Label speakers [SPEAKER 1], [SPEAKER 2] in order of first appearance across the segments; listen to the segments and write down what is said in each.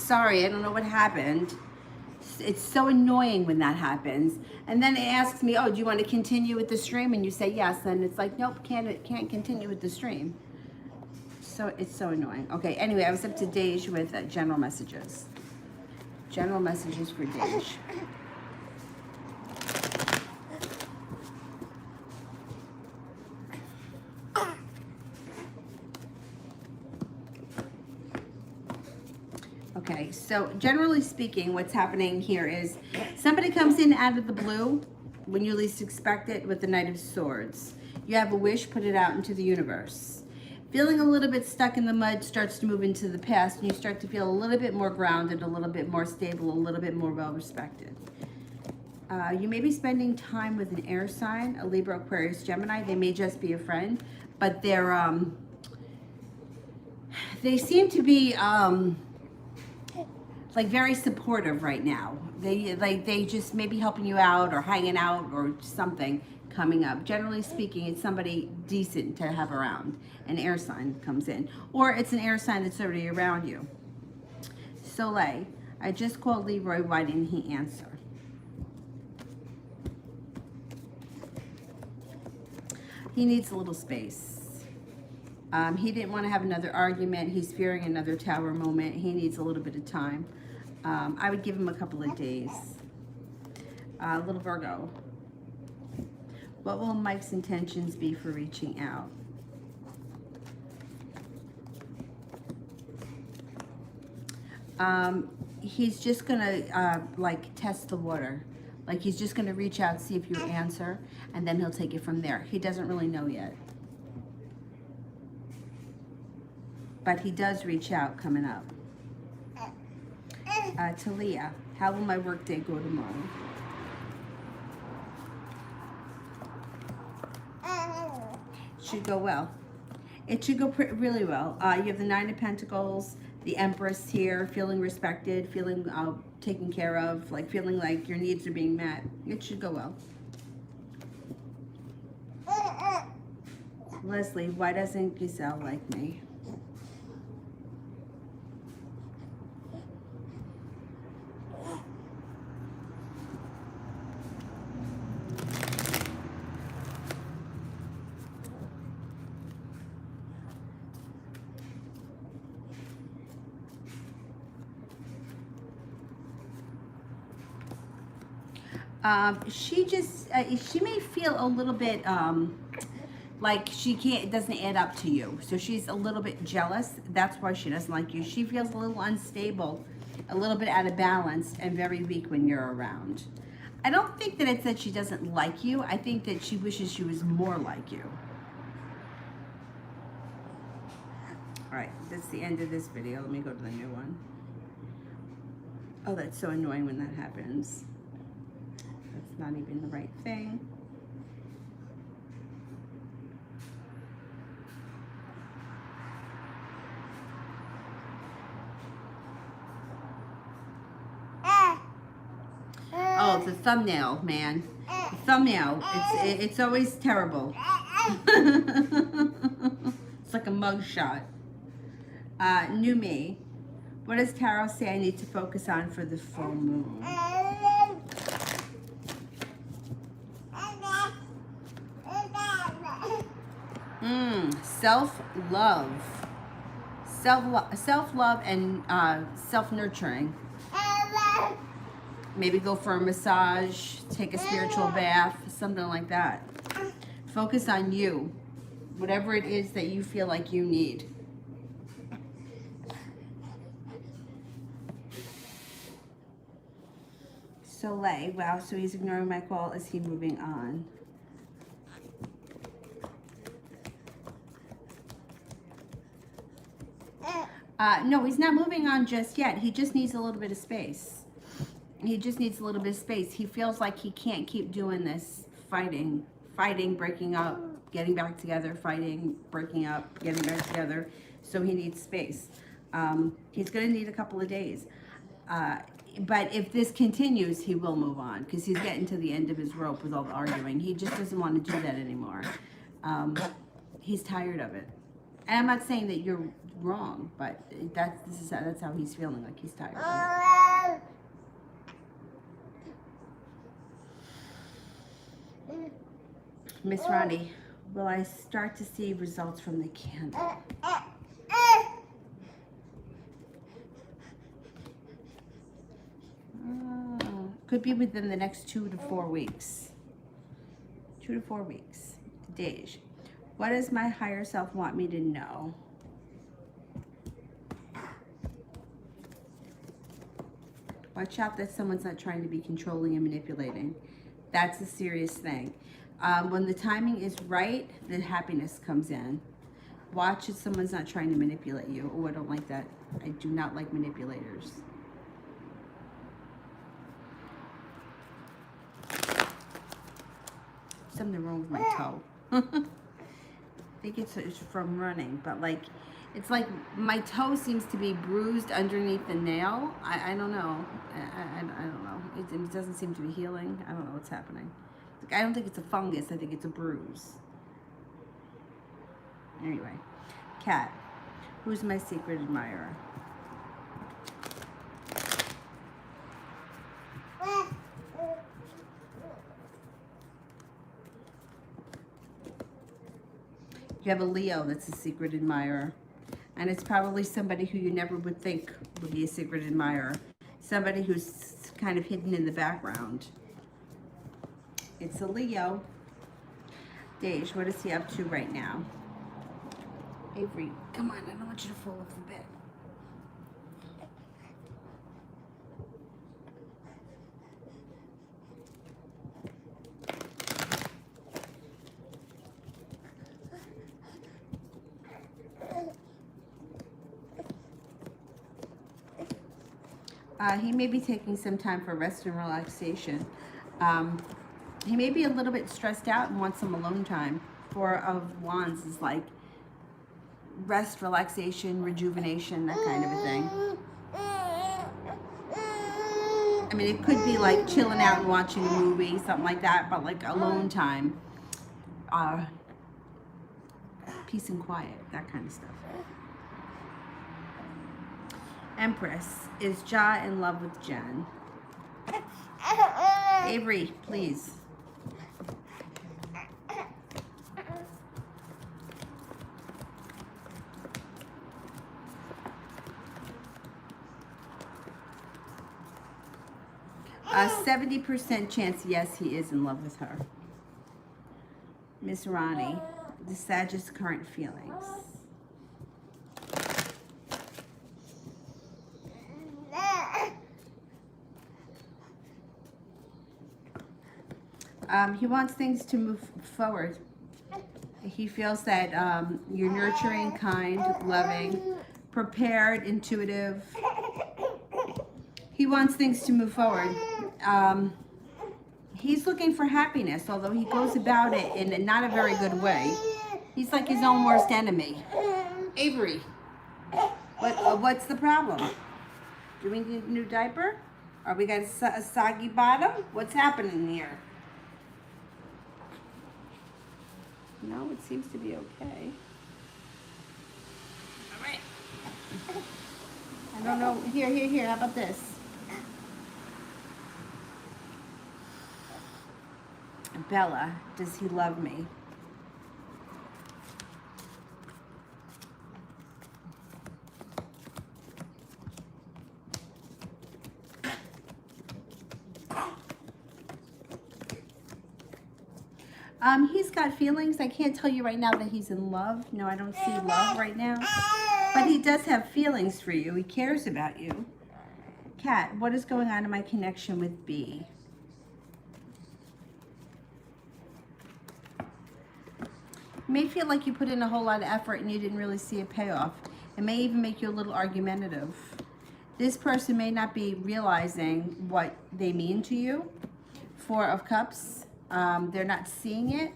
[SPEAKER 1] sorry, I don't know what happened. It's so annoying when that happens. And then it asks me, oh, do you want to continue with the stream? And you say yes. And it's like, nope, can't continue with the stream. So it's so annoying. Okay, anyway, I was up to Dej with general messages. General messages for Dej. Okay, so generally speaking, what's happening here is somebody comes in out of the blue when you least expect it with the Knight of Swords. You have a wish, put it out into the universe. Feeling a little bit stuck in the mud starts to move into the past, and you start to feel a little bit more grounded, a little bit more stable, a little bit more well-respected. You may be spending time with an air sign, a Libra, Aquarius, Gemini. They may just be a friend, but they seem to be like very supportive right now. They just may be helping you out or hanging out or something coming up. Generally speaking, it's somebody decent to have around. An air sign comes in, or it's an air sign that's already around you. Soleil, I just called Leroy. Why didn't he answer? He needs a little space. He didn't want to have another argument. He's fearing another tower moment. He needs a little bit of time. I would give him a couple of days. Little Virgo. What will Mike's intentions be for reaching out? He's just gonna like test the water. Like he's just gonna reach out, see if you answer, and then he'll take it from there. He doesn't really know yet. But he does reach out coming up. Talia, how will my work day go tomorrow? It should go well. It should go really well. You have the Nine of Pentacles, the Empress here, feeling respected, feeling taken care of, like feeling like your needs are being met. It should go well. Leslie, why doesn't Giselle like me? She may feel a little bit like it doesn't add up to you. So she's a little bit jealous. That's why she doesn't like you. She feels a little unstable, a little bit out of balance, and very weak when you're around. I don't think that it's that she doesn't like you. I think that she wishes she was more like you. All right, that's the end of this video. Let me go to the new one. Oh, that's so annoying when that happens. That's not even the right thing. Oh, the thumbnail, man. The thumbnail. It's always terrible. It's like a mug shot. New me. What does tarot say I need to focus on for the full moon? Self-love. Self-love and self-nurturing. Maybe go for a massage, take a spiritual bath, something like that. Focus on you, whatever it is that you feel like you need. Soleil, wow, so he's ignoring my call. Is he moving on? No, he's not moving on just yet. He just needs a little bit of space. He just needs a little bit of space. He feels like he can't keep doing this fighting, breaking up, getting back together, fighting, breaking up, getting back together. So he needs space. He's going to need a couple of days. But if this continues, he will move on because he's getting to the end of his rope with all the arguing. He just doesn't want to do that anymore. He's tired of it. And I'm not saying that you're wrong, but that's how he's feeling, like he's tired. Miss Ronnie, will I start to see results from the candle? Could be within the next 2 to 4 weeks. 2 to 4 weeks. Dej, what does my higher self want me to know? Watch out that someone's not trying to be controlling and manipulating. That's a serious thing. When the timing is right, the happiness comes in. Watch if someone's not trying to manipulate you. Oh, I don't like that. I do not like manipulators. Something wrong with my toe. I think it's from running, but like, it's like my toe seems to be bruised underneath the nail. I don't know. I don't know. It doesn't seem to be healing. I don't know what's happening. Like, I don't think it's a fungus. I think it's a bruise. Anyway, Kat, who's my secret admirer? You have a Leo that's a secret admirer. And it's probably somebody who you never would think would be a secret admirer. Somebody who's kind of hidden in the background. It's a Leo. Dej, what is he up to right now? Avery, come on, I don't want you to fall off the bed. He may be taking some time for rest and relaxation. He may be a little bit stressed out and wants some alone time. Four of Wands is like rest, relaxation, rejuvenation, that kind of a thing. I mean, it could be like chilling out and watching a movie, something like that, but like alone time. Peace and quiet, that kind of stuff. Empress, is Ja in love with Jen? Avery, please. A 70% chance, yes, he is in love with her. Miss Ronnie, the Sagittarius current feelings. He wants things to move forward. He feels that you're nurturing, kind, loving, prepared, intuitive. He wants things to move forward. He's looking for happiness, although he goes about it in not a very good way. He's like his own worst enemy. Avery, what's the problem? Do we need a new diaper? Or we got a soggy bottom? What's happening here? No, it seems to be okay. All right. I don't know. Here. How about this? Bella, does he love me? He's got feelings. I can't tell you right now that he's in love. No, I don't see love right now. But he does have feelings for you. He cares about you. Kat, what is going on in my connection with B? You may feel like you put in a whole lot of effort and you didn't really see a payoff. It may even make you a little argumentative. This person may not be realizing what they mean to you. Four of Cups. They're not seeing it.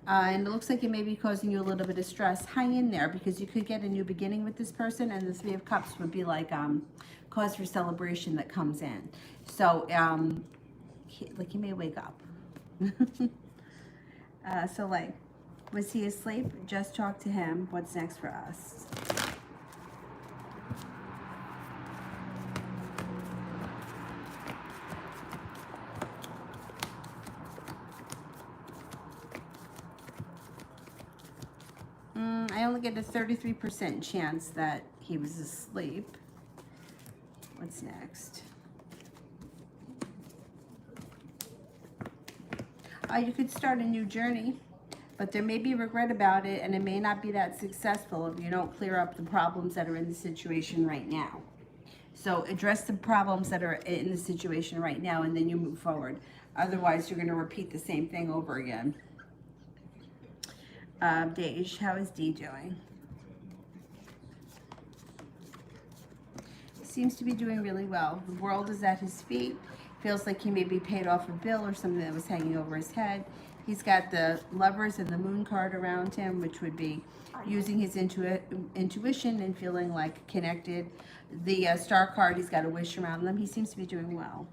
[SPEAKER 1] And it looks like it may be causing you a little bit of stress. Hang in there, because you could get a new beginning with this person, and the Three of Cups would be like cause for celebration that comes in. So, he may wake up. So like, Was he asleep? Just talk to him. What's next for us? I only get a 33% chance that he was asleep. What's next? You could start a new journey, but there may be regret about it, and it may not be that successful if you don't clear up the problems that are in the situation right now. So address the problems that are in the situation right now, and then you move forward. Otherwise, you're going to repeat the same thing over again. Dej, how is Dee doing? Seems to be doing really well. The world is at his feet. Feels like he may be paid off a bill or something that was hanging over his head. He's got the Lovers and the Moon card around him, which would be using his intuition and feeling like connected. The Star card, he's got a wish around them. He seems to be doing well.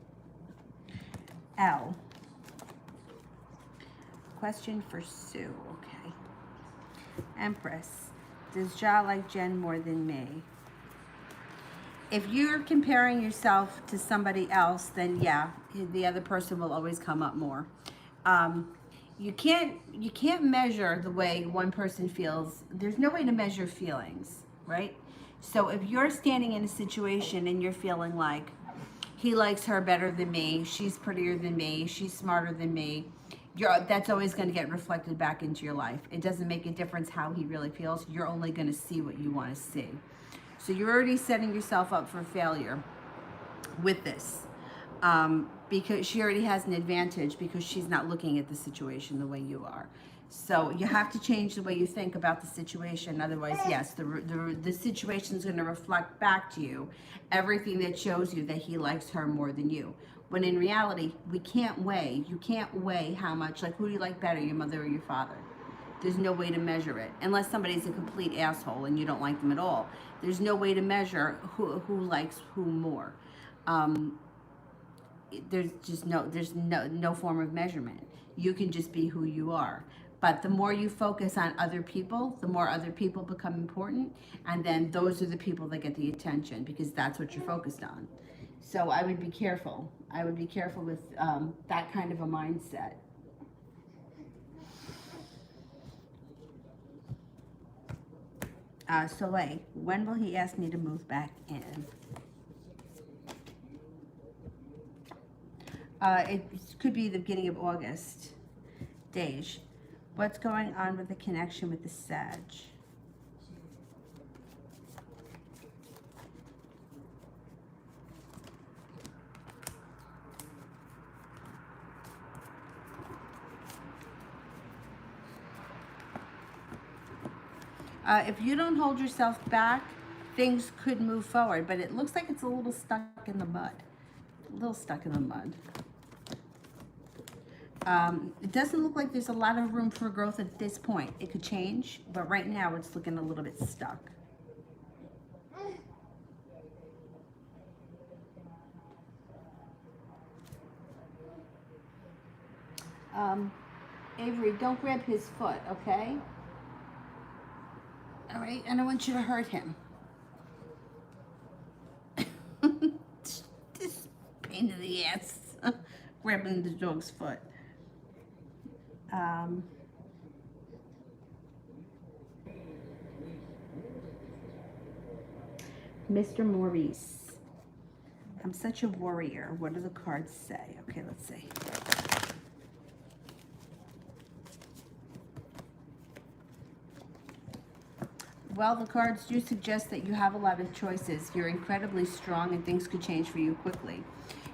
[SPEAKER 1] L. Question for Sue. Okay. Empress. Does Ja like Jen more than me? If you're comparing yourself to somebody else, then yeah, the other person will always come up more. You can't measure the way one person feels. There's no way to measure feelings, right? So if you're standing in a situation and you're feeling like he likes her better than me, she's prettier than me, she's smarter than me, that's always going to get reflected back into your life. It doesn't make a difference how he really feels. You're only going to see what you want to see. So you're already setting yourself up for failure with this, because she already has an advantage because she's not looking at the situation the way you are. So you have to change the way you think about the situation. Otherwise, yes, the situation is going to reflect back to you everything that shows you that he likes her more than you. When in reality, you can't weigh how much, like, who do you like better, your mother or your father? There's no way to measure it. Unless somebody's a complete asshole and you don't like them at all. There's no way to measure who likes who more. There's no form of measurement. You can just be who you are. But the more you focus on other people, the more other people become important. And then those are the people that get the attention because that's what you're focused on. So I would be careful. I would be careful with that kind of a mindset. Soleil, when will he ask me to move back in? It could be the beginning of August. Dej, what's going on with the connection with the Sag? If you don't hold yourself back, things could move forward, but it looks like it's a little stuck in the mud. A little stuck in the mud. It doesn't look like there's a lot of room for growth at this point. It could change, but right now it's looking a little bit stuck. Avery, don't grab his foot, okay? All right, and I want you to hurt him. This pain in the ass, grabbing the dog's foot. Mr. Maurice, I'm such a warrior. What do the cards say? Okay, let's see. Well, the cards do suggest that you have a lot of choices. You're incredibly strong and things could change for you quickly.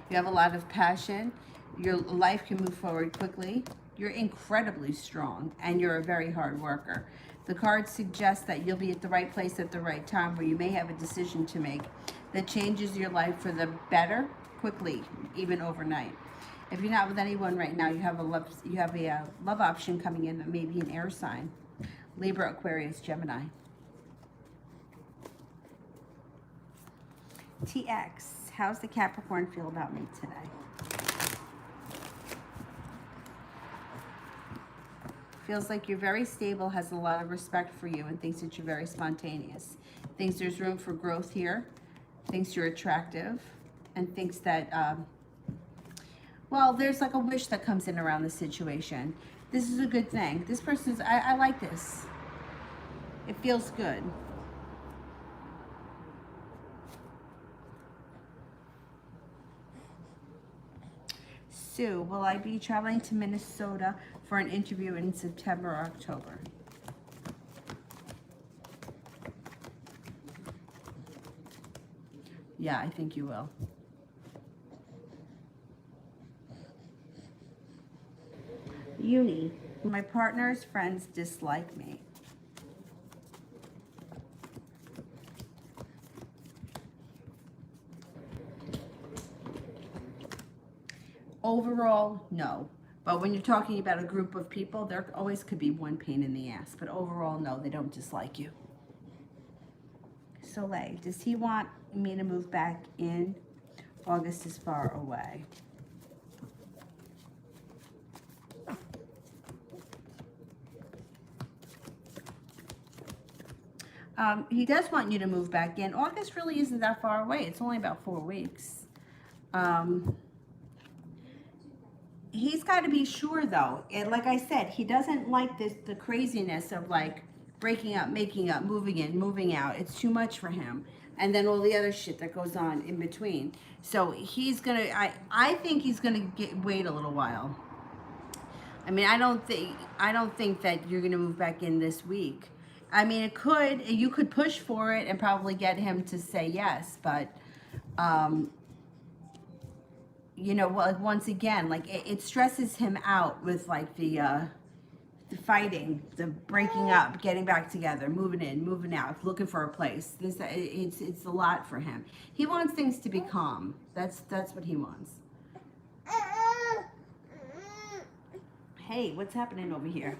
[SPEAKER 1] You have a lot of passion. Your life can move forward quickly. You're incredibly strong and you're a very hard worker. The cards suggest that you'll be at the right place at the right time where you may have a decision to make that changes your life for the better quickly, even overnight. If you're not with anyone right now, you have a love option coming in that may be an air sign. Libra, Aquarius, Gemini. TX, how's the Capricorn feel about me today? Feels like you're very stable, has a lot of respect for you, and thinks that you're very spontaneous. Thinks there's room for growth here. Thinks you're attractive, and thinks that, well, there's like a wish that comes in around the situation. This is a good thing. This person's, I like this. It feels good. Sue, will I be traveling to Minnesota for an interview in September or October? Yeah, I think you will. Uni, my partner's friends dislike me. Overall, no. But when you're talking about a group of people, there always could be one pain in the ass. But overall, no, they don't dislike you. Soleil, does he want me to move back in? August is far away. He does want you to move back in. August really isn't that far away. It's only about 4 weeks. He's got to be sure, though. And like I said, he doesn't like the craziness of like breaking up, making up, moving in, moving out. It's too much for him. And then all the other shit that goes on in between. So he's gonna. I think he's gonna wait a little while. I mean, I don't think that you're gonna move back in this week. I mean, you could push for it and probably get him to say yes, but, you know, once again, like it stresses him out with like the fighting, the breaking up, getting back together, moving in, moving out, looking for a place. It's a lot for him. He wants things to be calm. That's what he wants. Hey, what's happening over here?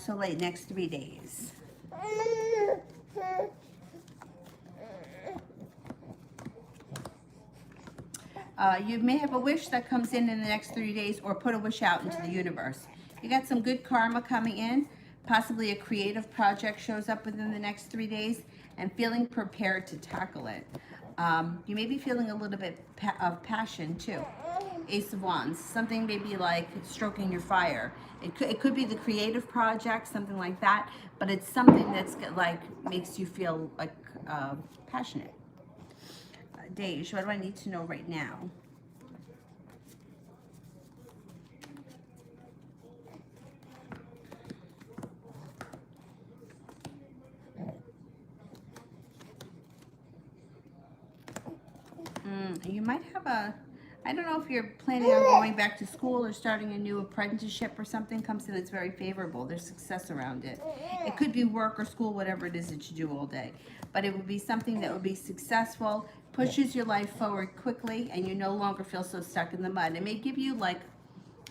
[SPEAKER 1] So late, next 3 days. You may have a wish that comes in the next 3 days, or put a wish out into the universe. You got some good karma coming in. Possibly a creative project shows up within the next 3 days, and feeling prepared to tackle it. You may be feeling a little bit of passion too. Ace of Wands, something maybe like stroking your fire. It could be the creative project, something like that, but it's something that's like makes you feel like passionate. Dej, what do I need to know right now? You might have I don't know if you're planning on going back to school or starting a new apprenticeship or something comes in that's very favorable. There's success around it. It could be work or school, whatever it is that you do all day. But it would be something that would be successful, pushes your life forward quickly, and you no longer feel so stuck in the mud. It may give you like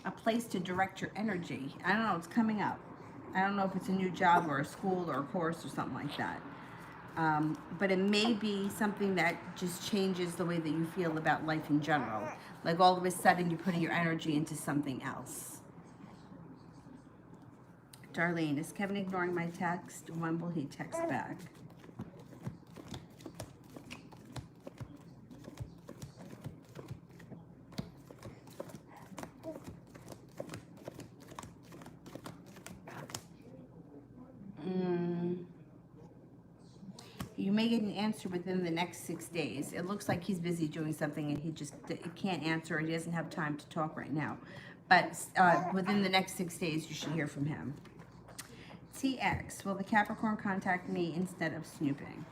[SPEAKER 1] a place to direct your energy. I don't know, it's coming up. I don't know if it's a new job or a school or a course or something like that. But it may be something that just changes the way that you feel about life in general. Like all of a sudden you're putting your energy into something else. Darlene, is Kevin ignoring my text? When will he text back? You may get an answer within the next 6 days. It looks like he's busy doing something and he can't answer, and he doesn't have time to talk right now. But within the next 6 days, you should hear from him. TX, will the Capricorn contact me instead of snooping?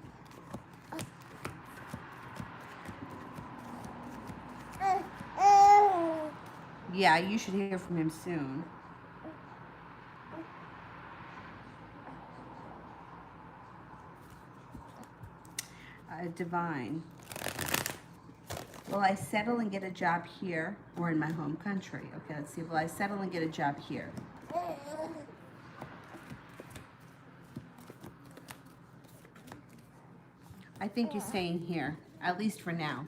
[SPEAKER 1] Yeah, you should hear from him soon. Divine, will I settle and get a job here or in my home country? Okay, let's see. Will I settle and get a job here? I think you're staying here, at least for now.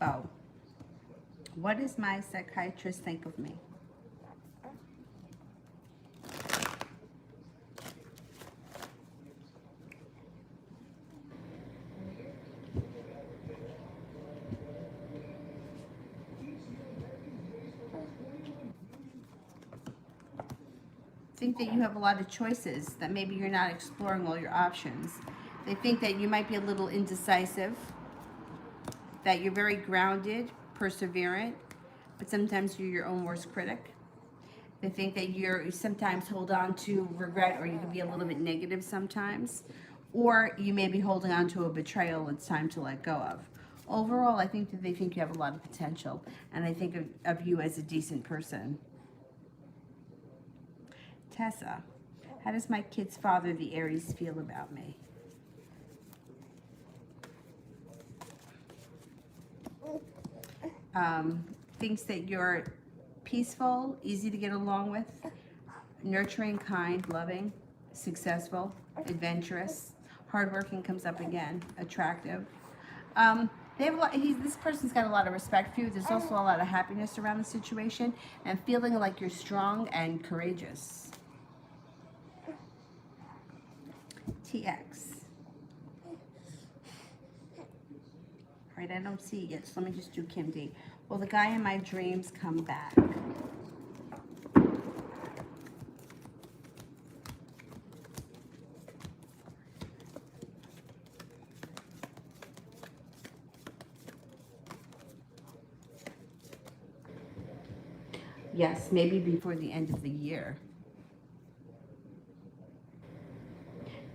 [SPEAKER 1] Oh, what does my psychiatrist think of me? Think that you have a lot of choices, that maybe you're not exploring all your options. They think that you might be a little indecisive, that you're very grounded, perseverant, but sometimes you're your own worst critic. They think that you sometimes hold on to regret, or you can be a little bit negative sometimes, or you may be holding on to a betrayal it's time to let go of. Overall, I think that they think you have a lot of potential, and I think of you as a decent person. Tessa, how does my kid's father, the Aries, feel about me? Thinks that you're peaceful, easy to get along with, nurturing, kind, loving, successful, adventurous, hardworking comes up again, attractive. They have a lot, this person's got a lot of respect for you. There's also a lot of happiness around the situation and feeling like you're strong and courageous. TX. All right, I don't see it yet, so let me just do Kim D. Will the guy in my dreams come back? Yes, maybe before the end of the year.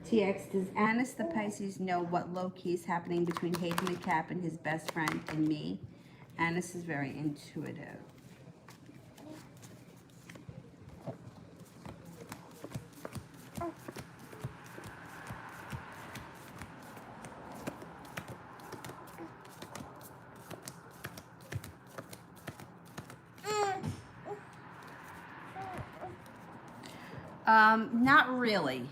[SPEAKER 1] TX, does Anis the Pisces know what low-key is happening between Hayden the Cap and his best friend and me? Anis is very intuitive. Not really.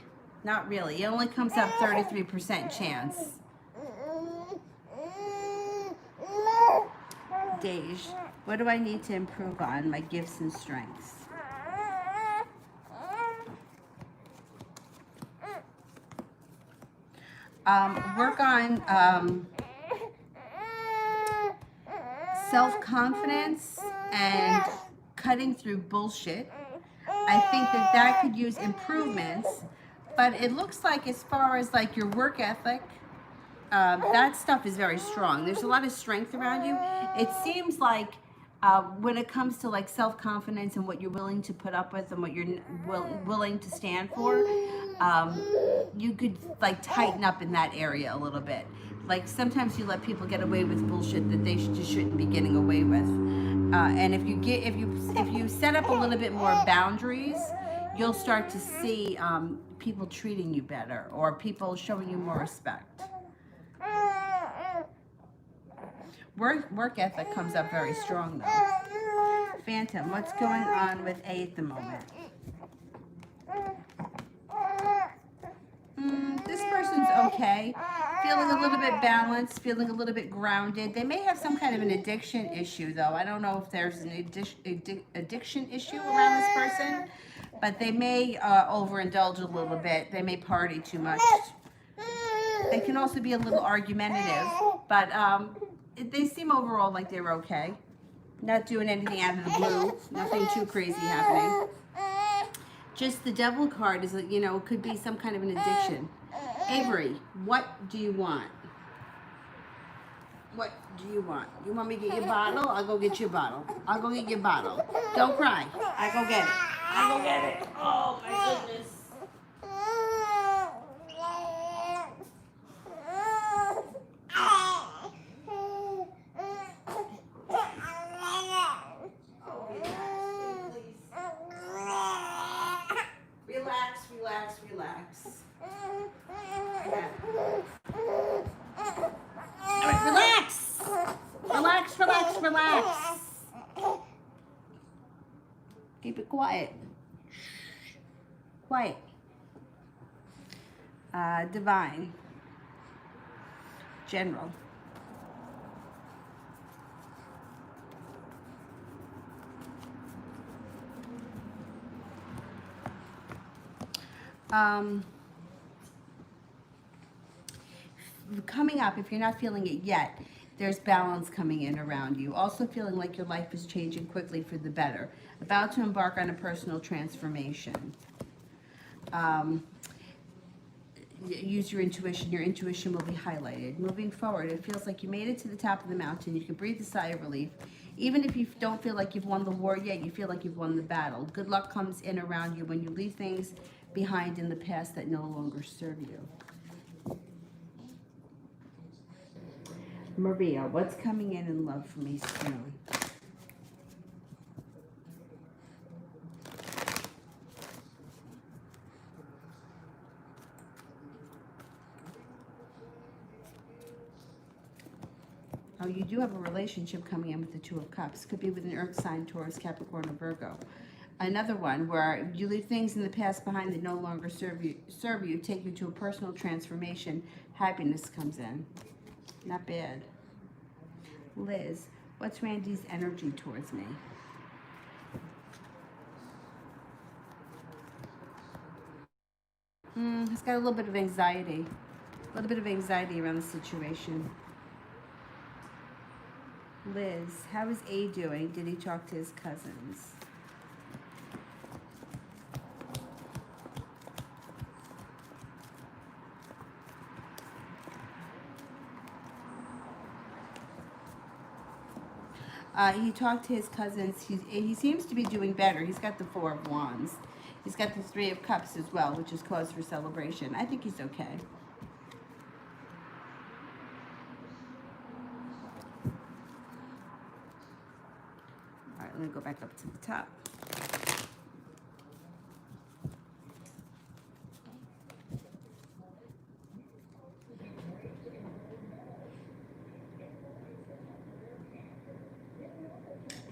[SPEAKER 1] Not really. It only comes up 33% chance. Dej, what do I need to improve on? My gifts and strengths. Work on self-confidence and cutting through bullshit. I think that that could use improvements, but it looks like as far as like your work ethic, that stuff is very strong. There's a lot of strength around you. It seems like when it comes to like self-confidence and what you're willing to put up with and what you're willing to stand for, you could like tighten up in that area a little bit. Like sometimes you let people get away with bullshit that they just shouldn't be getting away with. And if you set up a little bit more boundaries, you'll start to see people treating you better or people showing you more respect. Work ethic comes up very strong though. Phantom, what's going on with A at the moment? This person's okay. Feeling a little bit balanced, feeling a little bit grounded. They may have some kind of an addiction issue though. I don't know if there's an addiction issue around this person, but they may overindulge a little bit. They may party too much. They can also be a little argumentative, but they seem overall like they're okay. Not doing anything out of the blue. Nothing too crazy happening. Just the devil card is, you know, could be some kind of an addiction. Avery, what do you want? What do you want? You want me to get your bottle? I'll go get your bottle. I'll go get your bottle. Don't cry. I go get it. I go get it. Oh my goodness. Relax, relax, relax. Yeah. All right, relax. Relax, relax, relax. Keep it quiet. Quiet. Divine. General. Coming up, if you're not feeling it yet, there's balance coming in around you. Also feeling like your life is changing quickly for the better. About to embark on a personal transformation. Use your intuition. Your intuition will be highlighted. Moving forward, it feels like you made it to the top of the mountain. You can breathe a sigh of relief. Even if you don't feel like you've won the war yet, you feel like you've won the battle. Good luck comes in around you when you leave things behind in the past that no longer serve you. Maria, what's coming in love for me soon? Oh, you do have a relationship coming in with the Two of Cups. Could be with an Earth sign, Taurus, Capricorn, or Virgo. Another one where you leave things in the past behind that no longer serve you, take you to a personal transformation. Happiness comes in. Not bad. Liz, what's Randy's energy towards me? He's got a little bit of anxiety. A little bit of anxiety around the situation. Liz, how is A doing? Did he talk to his cousins? He talked to his cousins. He seems to be doing better. He's got the Four of Wands. He's got the Three of Cups as well, which is cause for celebration. I think he's okay. All right, let me go back up to the top.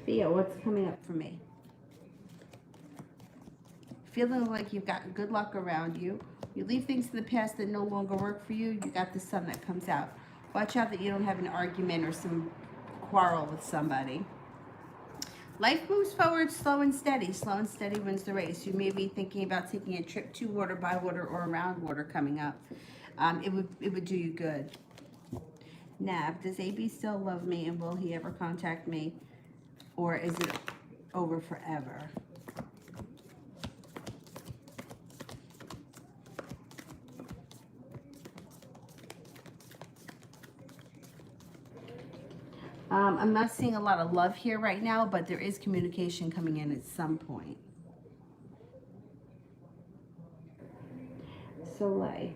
[SPEAKER 1] Theo, what's coming up for me? Feeling like you've got good luck around you. You leave things in the past that no longer work for you. You got the sun that comes out. Watch out that you don't have an argument or some quarrel with somebody. Life moves forward slow and steady. Slow and steady wins the race. You may be thinking about taking a trip to water, by water, or around water coming up. It would do you good. Nav, does AB still love me, and will he ever contact me? Or is it over forever? I'm not seeing a lot of love here right now, but there is communication coming in at some point. Soleil.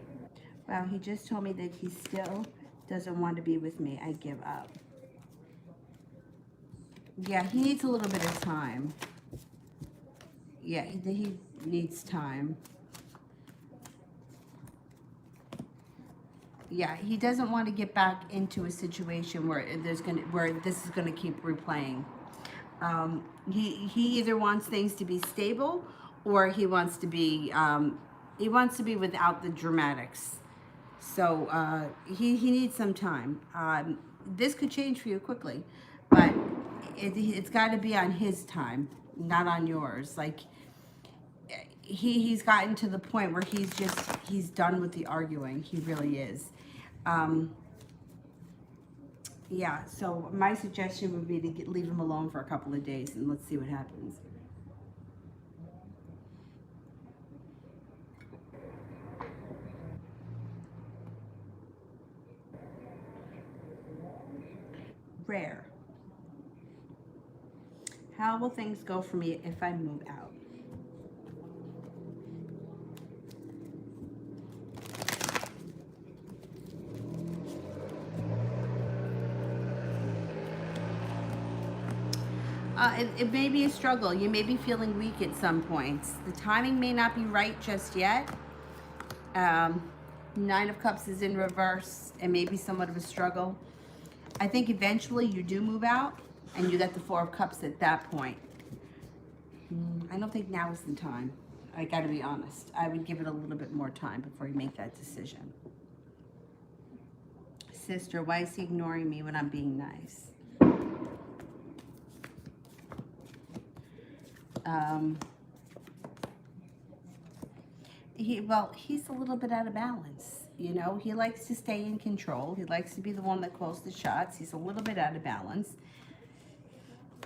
[SPEAKER 1] Wow, he just told me that he still doesn't want to be with me. I give up. Yeah, he needs a little bit of time. Yeah, he needs time. Yeah, he doesn't want to get back into a situation where this is gonna keep replaying. He either wants things to be stable, or he wants to be without the dramatics. So he needs some time. This could change for you quickly, but it's got to be on his time, not on yours. Like he's gotten to the point where he's done with the arguing. He really is. Yeah, so my suggestion would be to leave him alone for a couple of days and let's see what happens. Rare. How will things go for me if I move out? It may be a struggle. You may be feeling weak at some points. The timing may not be right just yet. Nine of Cups is in reverse. It may be somewhat of a struggle. I think eventually you do move out and you get the Four of Cups at that point. I don't think now is the time. I got to be honest. I would give it a little bit more time before you make that decision. Sister, why is he ignoring me when I'm being nice? He's a little bit out of balance. You know, he likes to stay in control. He likes to be the one that calls the shots. He's a little bit out of balance.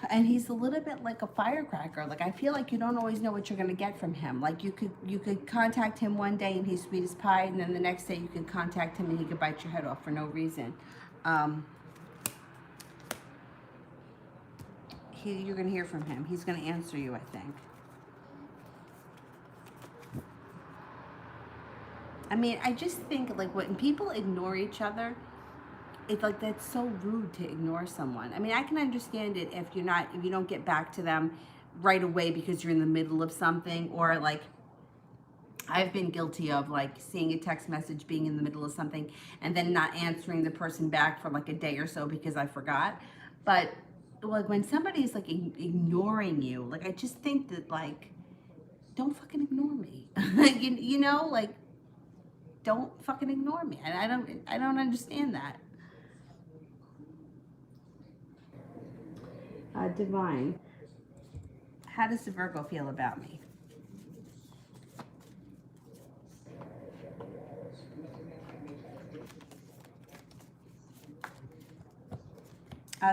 [SPEAKER 1] And he's a little bit like a firecracker. Like, I feel like you don't always know what you're going to get from him. Like, you could contact him one day and he's sweet as pie, and then the next day you could contact him and he could bite your head off for no reason. You're going to hear from him. He's going to answer you, I think. I mean, I just think, like, when people ignore each other, it's like, that's so rude to ignore someone. I mean, I can understand it if you don't get back to them right away because you're in the middle of something, or like, I've been guilty of like seeing a text message, being in the middle of something, and then not answering the person back for like a day or so because I forgot. But like, when somebody's like ignoring you, like, I just think that, like, don't fucking ignore me. you know, like, don't fucking ignore me. And I don't understand that. Divine, how does the Virgo feel about me?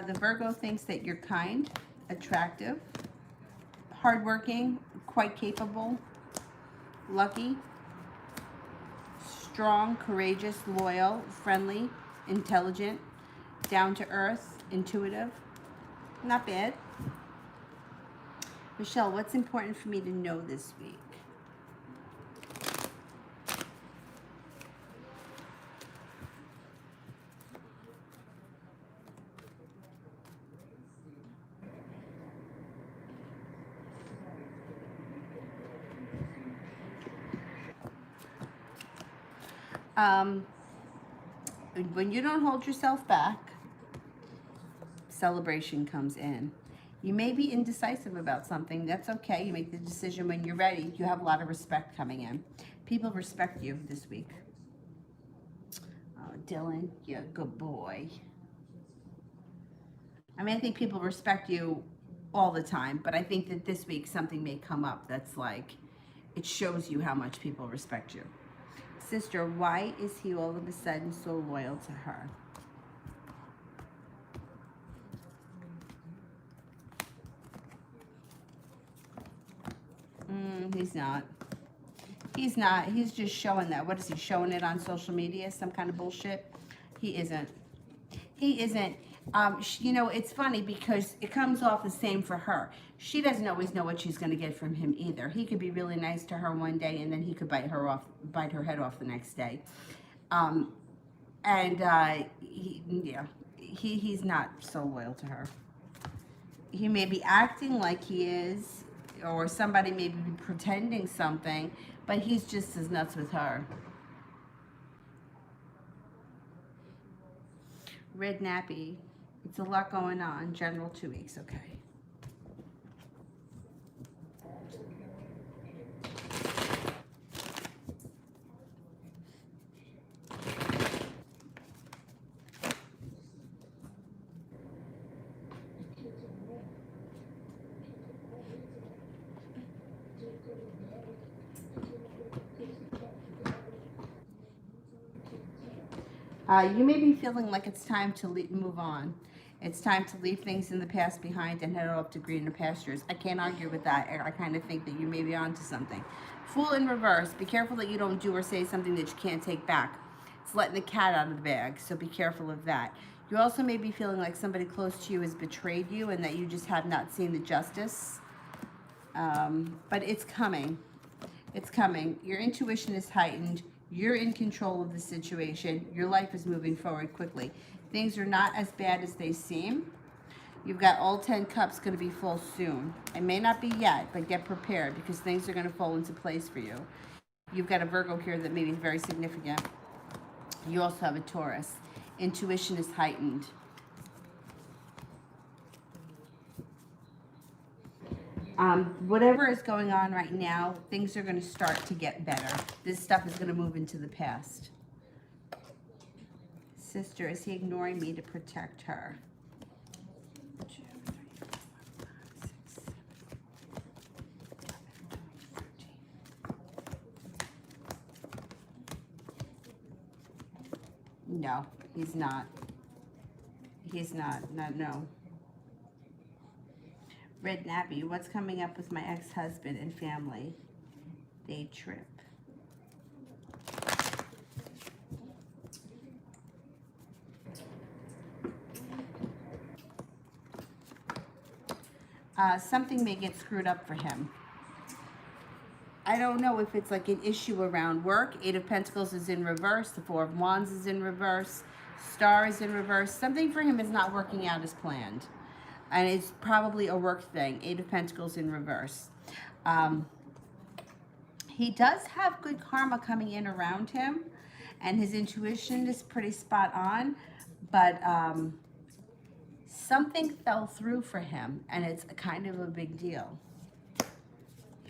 [SPEAKER 1] The Virgo thinks that you're kind, attractive, hardworking, quite capable, lucky, strong, courageous, loyal, friendly, intelligent, down to earth, intuitive. Not bad. Michelle, what's important for me to know this week? When you don't hold yourself back, celebration comes in. You may be indecisive about something. That's okay. You make the decision when you're ready. You have a lot of respect coming in. People respect you this week. Oh, Dylan, you're a good boy. I mean, I think people respect you all the time, but I think that this week something may come up that's like, it shows you how much people respect you. Sister, why is he all of a sudden so loyal to her? He's not. He's not. He's just showing that. What is he showing it on social media? Some kind of bullshit? He isn't. He isn't. You know, it's funny because it comes off the same for her. She doesn't always know what she's going to get from him either. He could be really nice to her one day, and then he could bite her head off the next day. He's not so loyal to her. He may be acting like he is, or somebody may be pretending something, but he's just as nuts with her. Red nappy. It's a lot going on. General 2 weeks. Okay. You may be feeling like it's time to move on. It's time to leave things in the past behind and head off to greener pastures. I can't argue with that. I kind of think that you may be onto something. Fool in reverse. Be careful that you don't do or say something that you can't take back. It's letting the cat out of the bag, so be careful of that. You also may be feeling like somebody close to you has betrayed you and that you just have not seen the justice. But it's coming. It's coming. Your intuition is heightened. You're in control of the situation. Your life is moving forward quickly. Things are not as bad as they seem. You've got all 10 cups going to be full soon. It may not be yet, but get prepared because things are going to fall into place for you. You've got a Virgo here that may be very significant. You also have a Taurus. Intuition is heightened. Whatever is going on right now, things are going to start to get better. This stuff is going to move into the past. Sister, is he ignoring me to protect her? No, he's not. He's not. No. Red Nappy, what's coming up with my ex-husband and family? Day trip. Something may get screwed up for him. I don't know if it's like an issue around work. Eight of Pentacles is in reverse. The Four of Wands is in reverse. Star is in reverse. Something for him is not working out as planned. And it's probably a work thing. Eight of Pentacles in reverse. He does have good karma coming in around him. And his intuition is pretty spot on. But something fell through for him. And it's kind of a big deal.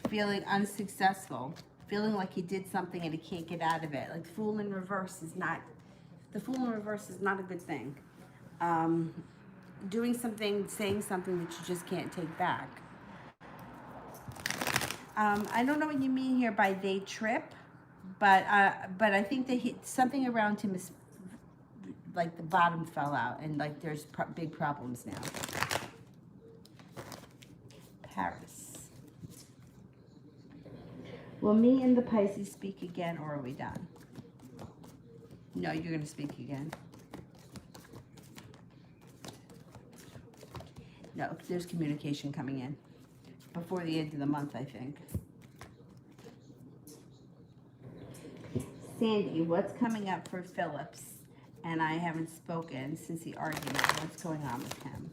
[SPEAKER 1] Feeling unsuccessful, feeling like he did something and he can't get out of it. Like Fool in reverse is not, the Fool in reverse is not a good thing. Doing something, saying something that you just can't take back. I don't know what you mean here by they trip, but I think that something around him is like the bottom fell out and like there's big problems now. Paris. Will me and the Pisces speak again, or are we done? No, you're going to speak again. No, there's communication coming in. Before the end of the month, I think. Sandy, what's coming up for Phillips? And I haven't spoken since the argument. What's going on with him?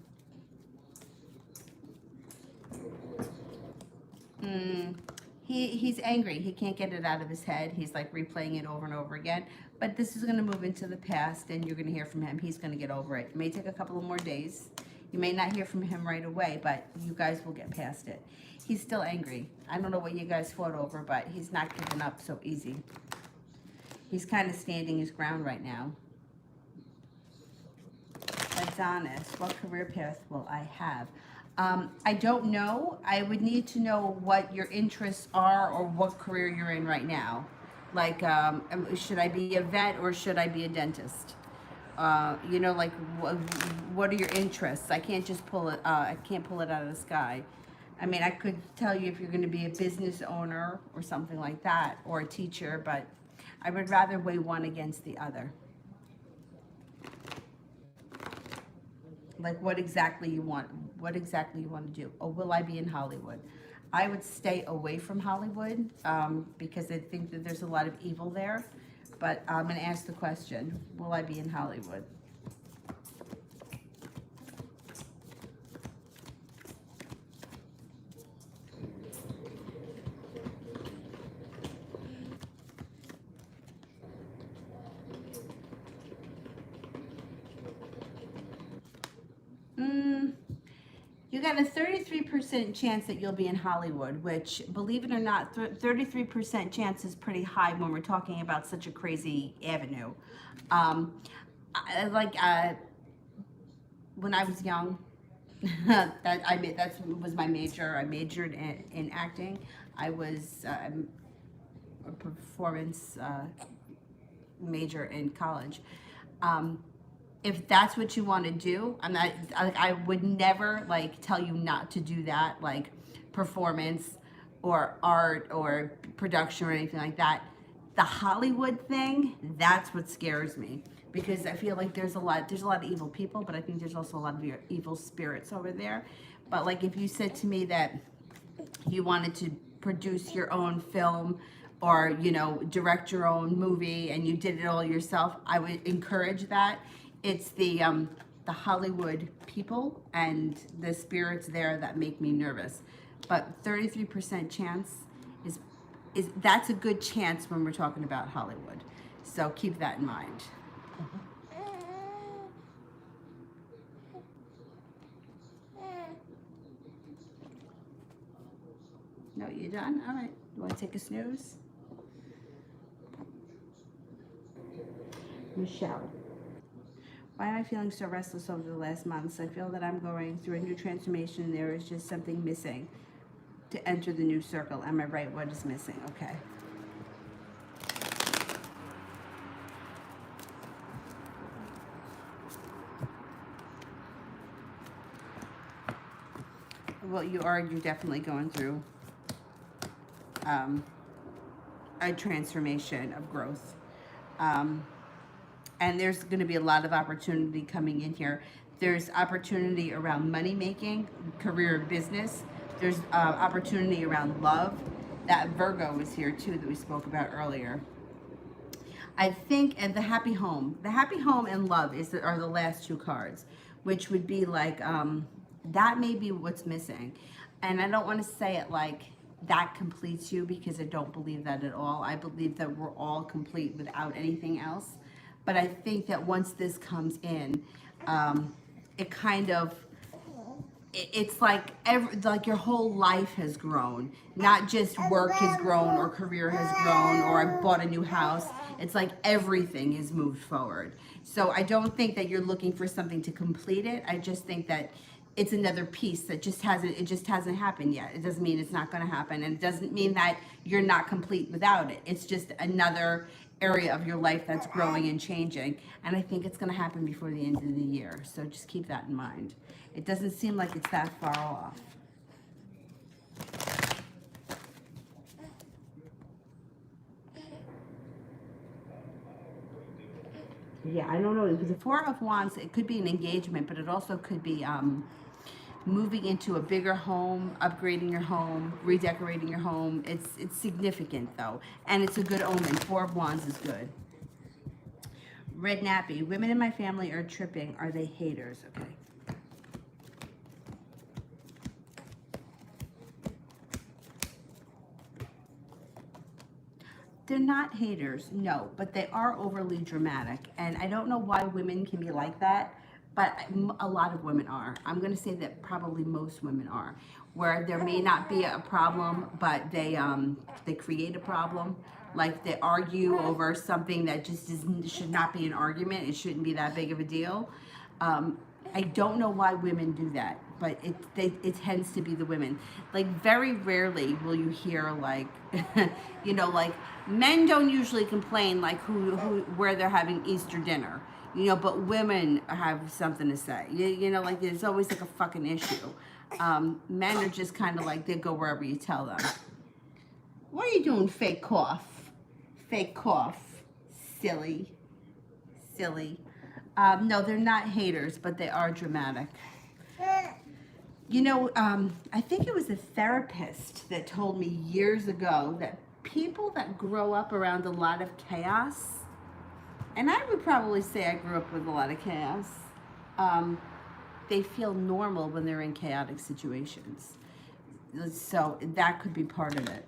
[SPEAKER 1] He's angry. He can't get it out of his head. He's like replaying it over and over again. But this is going to move into the past, and you're going to hear from him. He's going to get over it. It may take a couple of more days. You may not hear from him right away, but you guys will get past it. He's still angry. I don't know what you guys fought over, but he's not giving up so easy. He's kind of standing his ground right now. Adonis, what career path will I have? I don't know. I would need to know what your interests are or what career you're in right now. Like, should I be a vet or should I be a dentist? You know, like, what are your interests? I can't just pull it, I can't pull it out of the sky. I mean, I could tell you if you're going to be a business owner or something like that, or a teacher, but I would rather weigh one against the other. Like what exactly you want to do. Or will I be in Hollywood? I would stay away from Hollywood because I think that there's a lot of evil there. But I'm going to ask the question, will I be in Hollywood? You got a 33% chance that you'll be in Hollywood, which, believe it or not, 33% chance is pretty high when we're talking about such a crazy avenue. When I was young, that was my major. I majored in acting. I was a performance major in college. If that's what you want to do, I would never like tell you not to do that, like performance or art or production or anything like that. The Hollywood thing, that's what scares me, because I feel like there's a lot of evil people, but I think there's also a lot of evil spirits over there. But like if you said to me that you wanted to produce your own film or, you know, direct your own movie and you did it all yourself, I would encourage that. It's the Hollywood people and the spirits there that make me nervous. But 33% chance is that's a good chance when we're talking about Hollywood. So keep that in mind. No, you're done? All right. You want to take a snooze? Michelle. Why am I feeling so restless over the last months? I feel that I'm going through a new transformation. There is just something missing to enter the new circle. Am I right? What is missing? Okay. Well, you're definitely going through a transformation of growth. And there's going to be a lot of opportunity coming in here. There's opportunity around money making, career, business. There's opportunity around love. That Virgo is here too that we spoke about earlier. I think, and the happy home and love are the last two cards, which would be like, that may be what's missing. And I don't want to say it like that completes you, because I don't believe that at all. I believe that we're all complete without anything else. But I think that once this comes in, it kind of, it's like your whole life has grown. Not just work has grown or career has grown or I bought a new house. It's like everything has moved forward. So I don't think that you're looking for something to complete it. I just think that it's another piece that just hasn't happened yet. It doesn't mean it's not going to happen, and it doesn't mean that you're not complete without it. It's just another area of your life that's growing and changing, and I think it's going to happen before the end of the year. So just keep that in mind. It doesn't seem like it's that far off. Yeah, I don't know, because the Four of Wands, it could be an engagement, but it also could be moving into a bigger home, upgrading your home, redecorating your home. It's significant though, and it's a good omen. Four of Wands is good. Red Nappy, women in my family are tripping. Are they haters? Okay. They're not haters, no, but they are overly dramatic. And I don't know why women can be like that, but a lot of women are. I'm going to say that probably most women are, where there may not be a problem, but they create a problem. Like they argue over something that just should not be an argument. It shouldn't be that big of a deal. I don't know why women do that, but it tends to be the women. Like very rarely will you hear like, you know, like men don't usually complain like where they're having Easter dinner, you know, but women have something to say. You know, like there's always like a fucking issue. Men are just kind of like they go wherever you tell them. What are you doing? Fake cough, fake cough, silly. No, they're not haters, but they are dramatic. You know, I think it was a therapist that told me years ago that people that grow up around a lot of chaos, and I would probably say I grew up with a lot of chaos, they feel normal when they're in chaotic situations. So that could be part of it.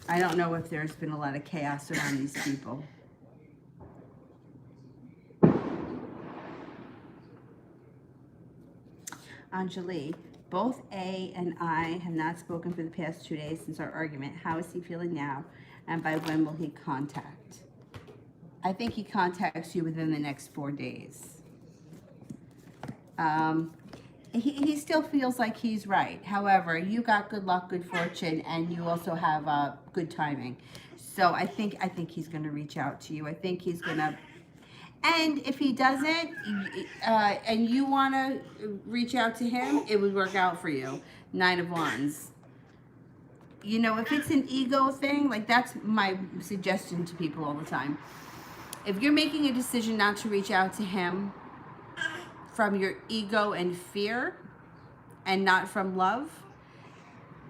[SPEAKER 1] I don't know if there's been a lot of chaos around these people. Anjali, both A and I have not spoken for the past 2 days since our argument. How is he feeling now? And by when will he contact? I think he contacts you within the next 4 days. He still feels like he's right. However, you got good luck, good fortune, and you also have good timing. So I think he's going to reach out to you. I think he's going to. And if he doesn't, and you want to reach out to him, it would work out for you. Nine of Wands. You know, if it's an ego thing, like that's my suggestion to people all the time. If you're making a decision not to reach out to him from your ego and fear and not from love,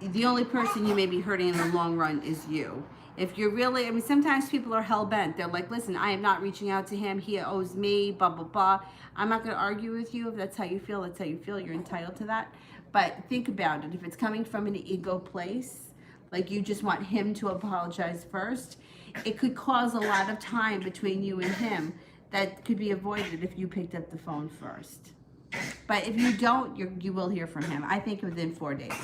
[SPEAKER 1] the only person you may be hurting in the long run is you. If you're really, I mean, sometimes people are hell-bent. They're like, listen, I am not reaching out to him. He owes me, blah, blah, blah. I'm not going to argue with you. If that's how you feel, that's how you feel. You're entitled to that. But think about it. If it's coming from an ego place, like you just want him to apologize first, it could cause a lot of time between you and him that could be avoided if you picked up the phone first. But if you don't, you will hear from him. I think within 4 days.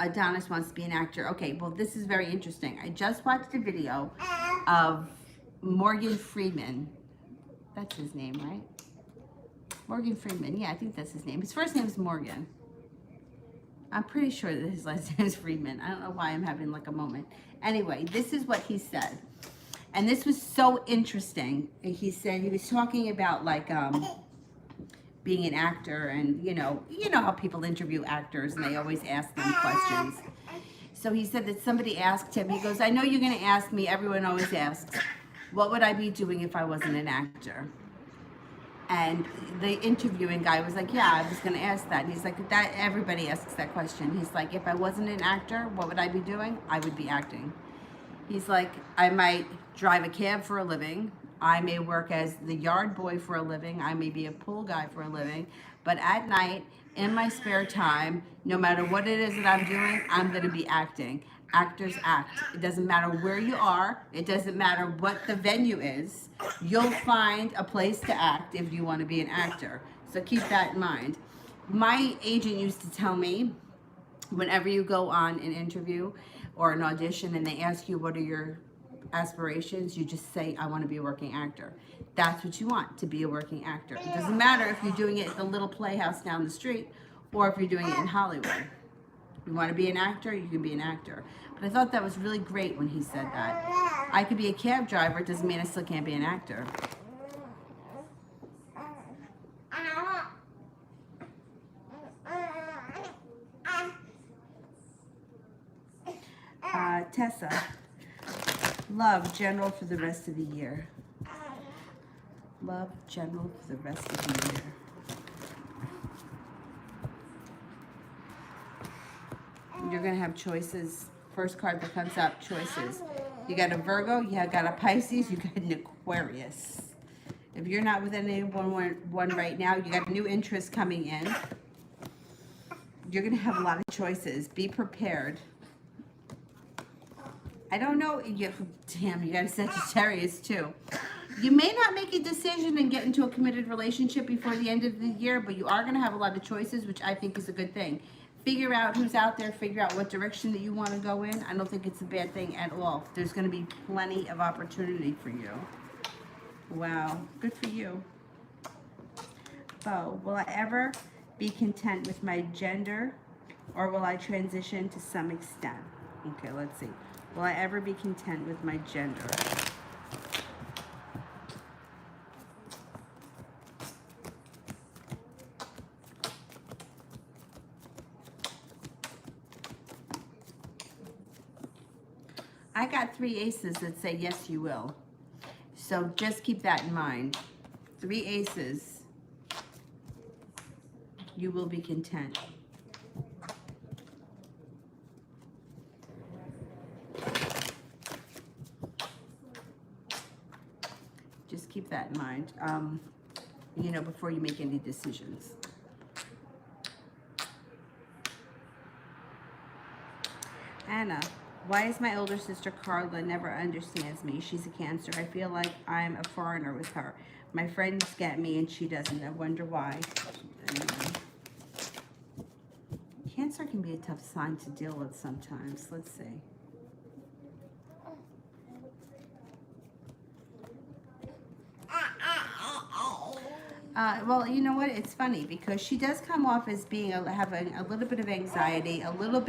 [SPEAKER 1] Adonis wants to be an actor. Okay, well, this is very interesting. I just watched a video of Morgan Freeman. That's his name, right? Morgan Freeman. Yeah, I think that's his name. His first name is Morgan. I'm pretty sure that his last name is Freeman. I don't know why I'm having like a moment. Anyway, this is what he said. And this was so interesting. He said, he was talking about like being an actor, and you know how people interview actors and they always ask them questions. So he said that somebody asked him, he goes, I know you're going to ask me, everyone always asks, what would I be doing if I wasn't an actor? And the interviewing guy was like, yeah, I was going to ask that. And he's like, that everybody asks that question. He's like, if I wasn't an actor, what would I be doing? I would be acting. He's like, I might drive a cab for a living. I may work as the yard boy for a living. I may be a pool guy for a living. But at night, in my spare time, no matter what it is that I'm doing, I'm going to be acting. Actors act. It doesn't matter where you are. It doesn't matter what the venue is. You'll find a place to act if you want to be an actor. So keep that in mind. My agent used to tell me, whenever you go on an interview or an audition and they ask you what are your aspirations, you just say, I want to be a working actor. That's what you want, to be a working actor. It doesn't matter if you're doing it at the little playhouse down the street or if you're doing it in Hollywood. You want to be an actor, you can be an actor. But I thought that was really great when he said that. I could be a cab driver, it doesn't mean I still can't be an actor. Tessa, love, general for the rest of the year. Love, general for the rest of the year. You're going to have choices. First card that comes up, choices. You got a Virgo, you got a Pisces, you got an Aquarius. If you're not with anyone right now, you got a new interest coming in. You're going to have a lot of choices. Be prepared. I don't know. Damn, you got a Sagittarius too. You may not make a decision and get into a committed relationship before the end of the year, but you are going to have a lot of choices, which I think is a good thing. Figure out who's out there, figure out what direction that you want to go in. I don't think it's a bad thing at all. There's going to be plenty of opportunity for you. Wow, good for you. Oh, will I ever be content with my gender, or will I transition to some extent? Okay, let's see. Will I ever be content with my gender? I got 3 aces that say yes, you will. So just keep that in mind. 3 aces. You will be content. Just keep that in mind, you know, before you make any decisions. Anna, why is my older sister Carla never understands me? She's a Cancer. I feel like I'm a foreigner with her. My friends get me and she doesn't. I wonder why. Cancer can be a tough sign to deal with sometimes. Let's see. Well, you know what? It's funny because she does come off as being having a little bit of anxiety, a little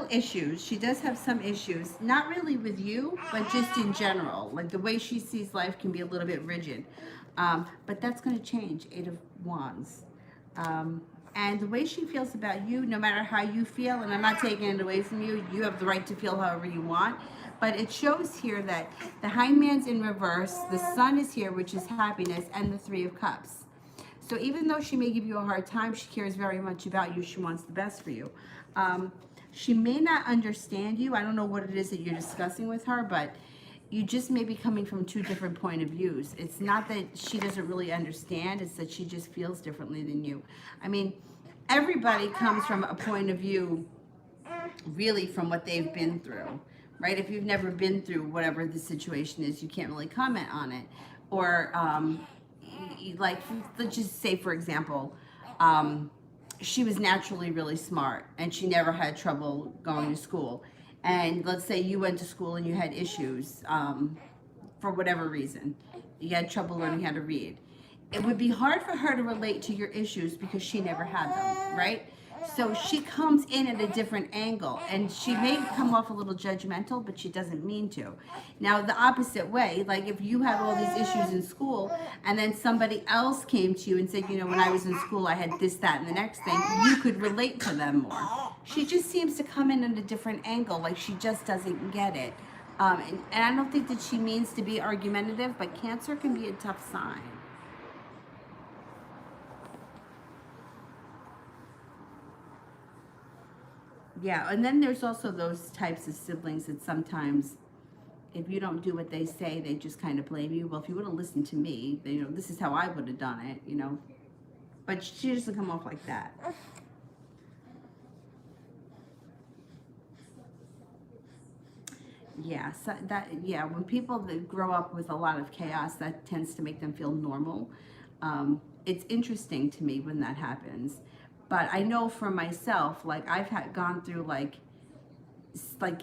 [SPEAKER 1] issues. She does have some issues, not really with you, but just in general. Like the way she sees life can be a little bit rigid. But that's going to change. 8 of Wands. And the way she feels about you, no matter how you feel, and I'm not taking it away from you, you have the right to feel however you want. But it shows here that the Hangman's in reverse, the Sun is here, which is happiness, and the 3 of Cups. So even though she may give you a hard time, she cares very much about you. She wants the best for you. She may not understand you. I don't know what it is that you're discussing with her, but you just may be coming from 2 different point of views. It's not that she doesn't really understand, it's that she just feels differently than you. I mean, everybody comes from a point of view really from what they've been through, right? If you've never been through whatever the situation is, you can't really comment on it. Or like, let's just say, for example, she was naturally really smart and she never had trouble going to school. And let's say you went to school and you had issues for whatever reason. You had trouble learning how to read. It would be hard for her to relate to your issues because she never had them, right? So she comes in at a different angle and she may come off a little judgmental, but she doesn't mean to. Now, the opposite way, like if you had all these issues in school and then somebody else came to you and said, you know, when I was in school, I had this, that, and the next thing, you could relate to them more. She just seems to come in at a different angle, like she just doesn't get it. And I don't think that she means to be argumentative, but Cancer can be a tough sign. Yeah, and then there's also those types of siblings that sometimes, if you don't do what they say, they just kind of blame you. Well, if you would have listened to me, then, you know, this is how I would have done it, you know. But she doesn't come off like that. Yeah, so yeah, when people that grow up with a lot of chaos, that tends to make them feel normal. It's interesting to me when that happens. But I know for myself, like I've gone through like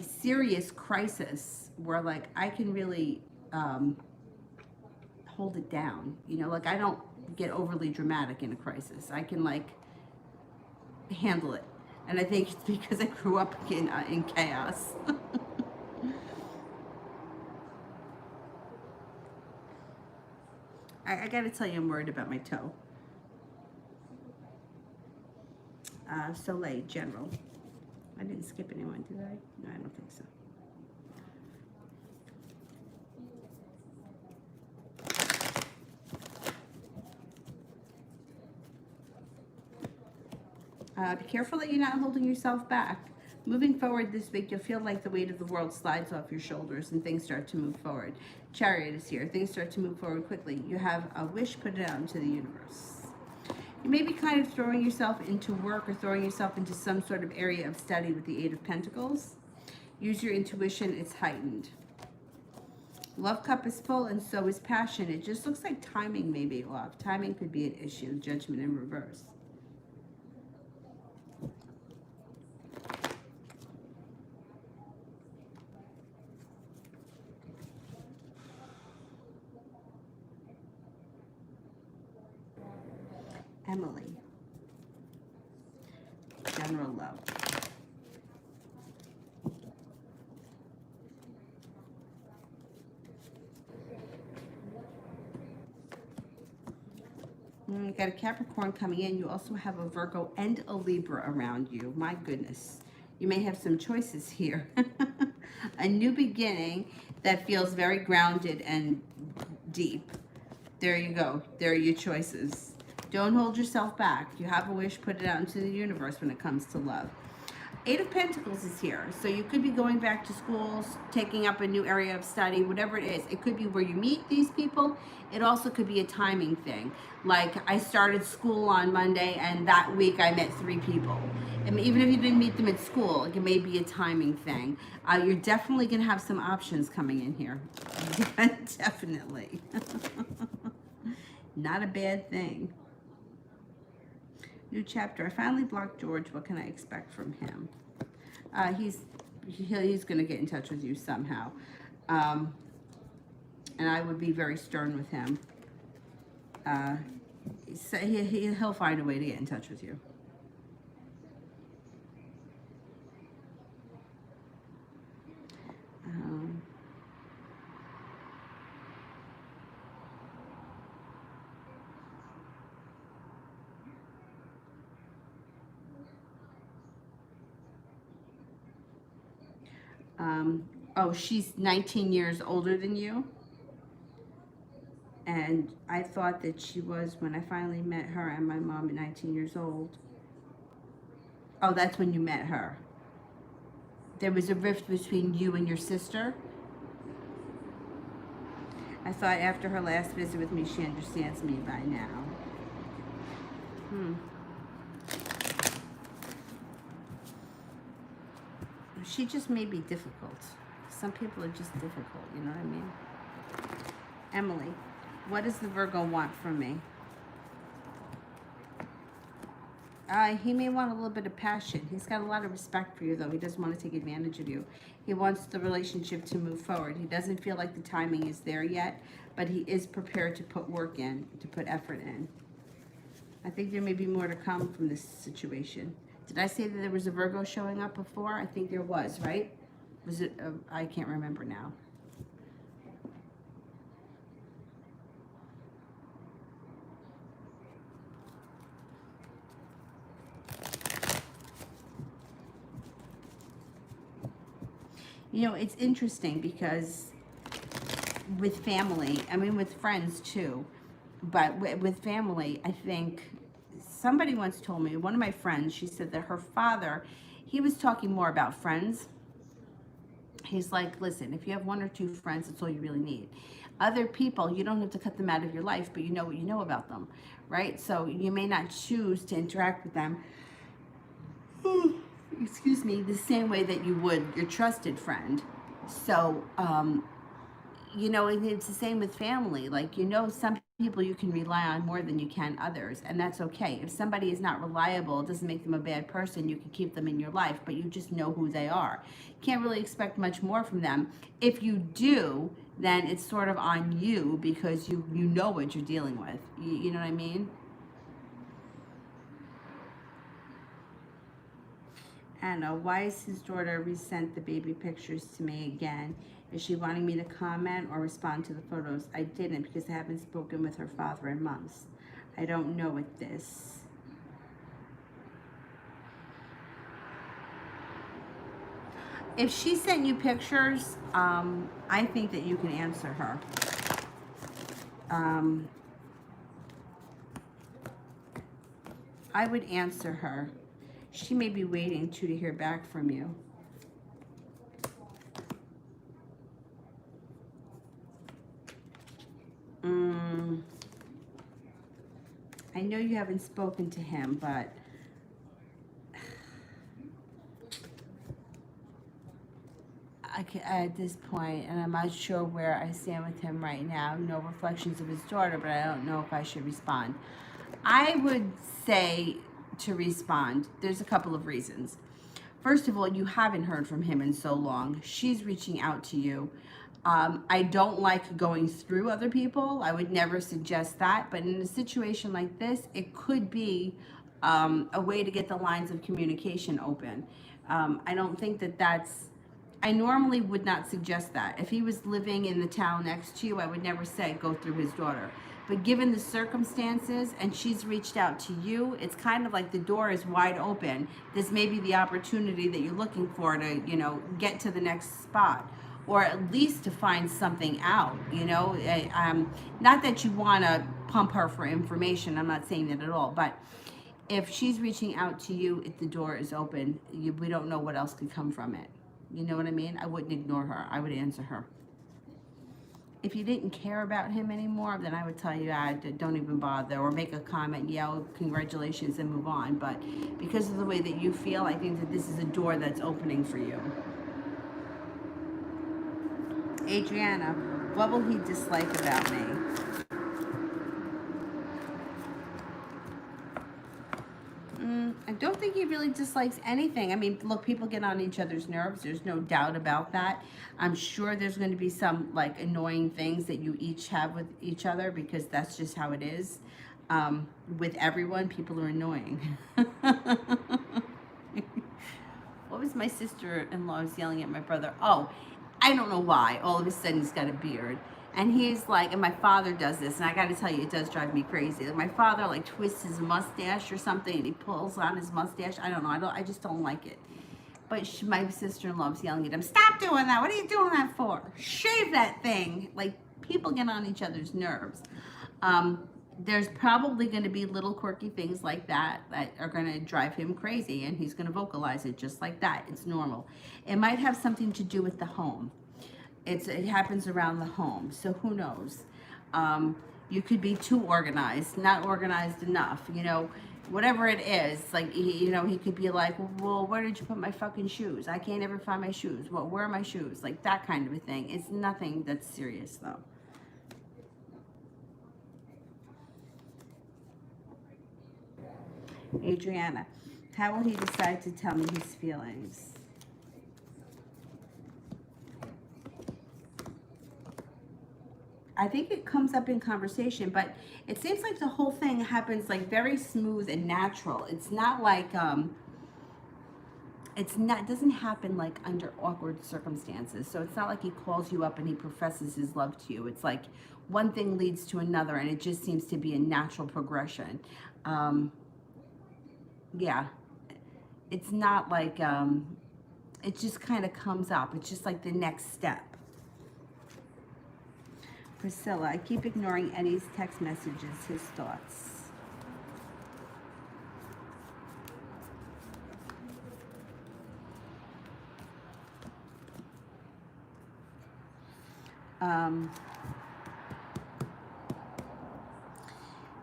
[SPEAKER 1] serious crisis where like I can really hold it down. You know, like I don't get overly dramatic in a crisis. I can like handle it, and I think it's because I grew up in chaos. I gotta tell you, I'm worried about my toe. Soleil, general. I didn't skip anyone, did I? No, I don't think so. Be careful that you're not holding yourself back. Moving forward this week, you'll feel like the weight of the world slides off your shoulders and things start to move forward. Chariot is here. Things start to move forward quickly. You have a wish, put it out into the universe. You may be kind of throwing yourself into work or throwing yourself into some sort of area of study with the Eight of Pentacles. Use your intuition, it's heightened. Love cup is full and so is passion. It just looks like timing may be off. Timing could be an issue. Judgment in reverse. Emily. General love. You got a Capricorn coming in. You also have a Virgo and a Libra around you. My goodness. You may have some choices here. A new beginning that feels very grounded and deep. There you go. There are your choices. Don't hold yourself back. You have a wish, put it out into the universe when it comes to love. Eight of Pentacles is here. So you could be going back to schools, taking up a new area of study, whatever it is. It could be where you meet these people. It also could be a timing thing. Like I started school on Monday and that week I met 3 people. And even if you didn't meet them at school, it may be a timing thing. You're definitely going to have some options coming in here. Definitely. Not a bad thing. New chapter. I finally blocked George. What can I expect from him? He's going to get in touch with you somehow. And I would be very stern with him. So he'll find a way to get in touch with you. Oh, she's 19 years older than you. And I thought that she was when I finally met her and my mom at 19 years old. Oh, that's when you met her. There was a rift between you and your sister. I thought after her last visit with me, she understands me by now. She just may be difficult. Some people are just difficult, you know what I mean? Emily, what does the Virgo want from me? He may want a little bit of passion. He's got a lot of respect for you, though. He doesn't want to take advantage of you. He wants the relationship to move forward. He doesn't feel like the timing is there yet, but he is prepared to put work in, to put effort in. I think there may be more to come from this situation. Did I say that there was a Virgo showing up before? I think there was, right? Was it? I can't remember now. You know, it's interesting because with family, I mean with friends too, but with family, I think somebody once told me, one of my friends, she said that her father, he was talking more about friends. He's like, listen, if you have one or two friends, that's all you really need. Other people, you don't have to cut them out of your life, but you know what you know about them, right? So you may not choose to interact with them, excuse me, the same way that you would your trusted friend. So, you know, it's the same with family. Like, you know, some people you can rely on more than you can others, and that's okay. If somebody is not reliable, it doesn't make them a bad person. You can keep them in your life, but you just know who they are. Can't really expect much more from them. If you do, then it's sort of on you because you know what you're dealing with. You know what I mean? Anna, why is his daughter resent the baby pictures to me again? Is she wanting me to comment or respond to the photos? I didn't because I haven't spoken with her father in months. I don't know with this. If she sent you pictures, I think that you can answer her. I would answer her. She may be waiting to hear back from you. I know you haven't spoken to him, but at this point, and I'm not sure where I stand with him right now. No reflections of his daughter, but I don't know if I should respond. I would say to respond. There's a couple of reasons. First of all, you haven't heard from him in so long. She's reaching out to you. I don't like going through other people. I would never suggest that. But in a situation like this, it could be a way to get the lines of communication open. I don't think that I normally would not suggest that. If he was living in the town next to you, I would never say go through his daughter. But given the circumstances and she's reached out to you, it's kind of like the door is wide open. This may be the opportunity that you're looking for to, you know, get to the next spot or at least to find something out, you know. Not that you want to pump her for information. I'm not saying that at all. But if she's reaching out to you, if the door is open, we don't know what else could come from it. You know what I mean? I wouldn't ignore her. I would answer her. If you didn't care about him anymore, then I would tell you, don't even bother, or make a comment, yell congratulations, and move on. But because of the way that you feel, I think that this is a door that's opening for you. Adriana, what will he dislike about me? I don't think he really dislikes anything. I mean, look, people get on each other's nerves. There's no doubt about that. I'm sure there's going to be some like annoying things that you each have with each other because that's just how it is. With everyone, people are annoying. What was my sister-in-law was yelling at my brother? Oh, I don't know why. All of a sudden he's got a beard. And he's like, and my father does this, and I got to tell you, it does drive me crazy. Like my father like twists his mustache or something, and he pulls on his mustache. I don't know. I just don't like it. But my sister-in-law was yelling at him, "Stop doing that! What are you doing that for? Shave that thing!" Like people get on each other's nerves. There's probably going to be little quirky things like that that are going to drive him crazy, and he's going to vocalize it just like that. It's normal. It might have something to do with the home. It happens around the home, so who knows? You could be too organized, not organized enough, you know, whatever it is. Like, you know, he could be like, well, where did you put my fucking shoes? I can't ever find my shoes. Well, where are my shoes? Like that kind of a thing. It's nothing that's serious, though. Adriana, how will he decide to tell me his feelings? I think it comes up in conversation, but it seems like the whole thing happens like very smooth and natural. It's not like doesn't happen like under awkward circumstances. So it's not like he calls you up and he professes his love to you. It's like one thing leads to another, and it just seems to be a natural progression. Yeah, it's not like it just kind of comes up. It's just like the next step. Priscilla, I keep ignoring Eddie's text messages, his thoughts.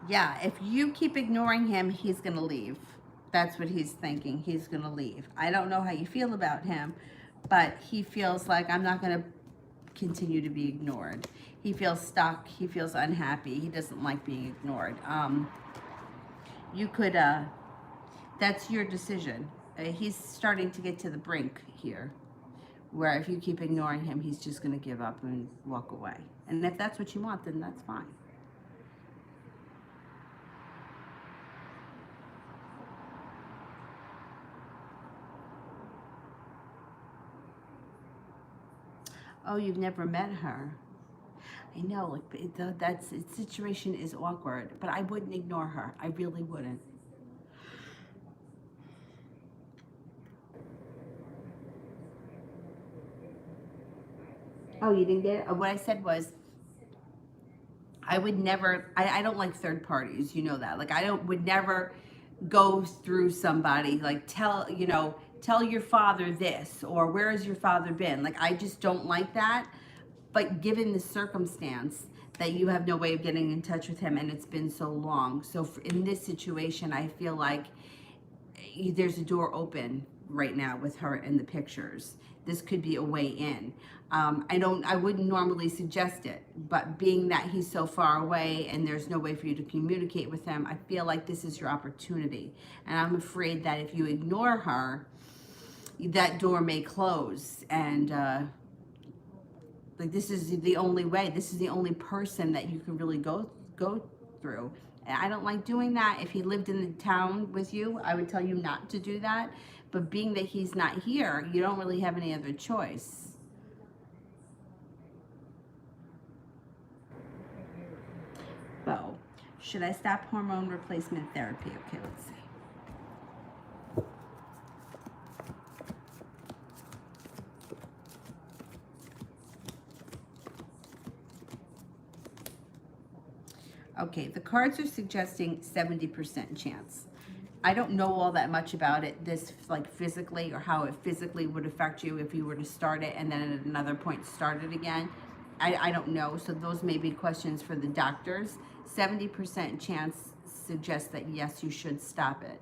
[SPEAKER 1] Yeah, if you keep ignoring him, he's going to leave. That's what he's thinking. He's going to leave. I don't know how you feel about him, but he feels like I'm not going to continue to be ignored. He feels stuck. He feels unhappy. He doesn't like being ignored. You could, that's your decision. He's starting to get to the brink here, where if you keep ignoring him, he's just going to give up and walk away. And if that's what you want, then that's fine. Oh, you've never met her. I know, like that's situation is awkward, but I wouldn't ignore her. I really wouldn't. Oh, you didn't get it? What I said was, I would never. I don't like third parties. You know that. Like would never go through somebody. Like tell your father this, or where has your father been? Like I just don't like that. But given the circumstance that you have no way of getting in touch with him and it's been so long, so in this situation, I feel like there's a door open right now with her in the pictures. This could be a way in. I wouldn't normally suggest it, but being that he's so far away and there's no way for you to communicate with him, I feel like this is your opportunity. And I'm afraid that if you ignore her, that door may close, and like this is the only way. This is the only person that you can really go through. And I don't like doing that. If he lived in the town with you, I would tell you not to do that. But being that he's not here, you don't really have any other choice. Bo, should I stop hormone replacement therapy? Okay, let's see. Okay, the cards are suggesting 70% chance. I don't know all that much about it, this like physically, or how it physically would affect you if you were to start it and then at another point start it again. I don't know, so those may be questions for the doctors. 70% chance suggests that yes, you should stop it.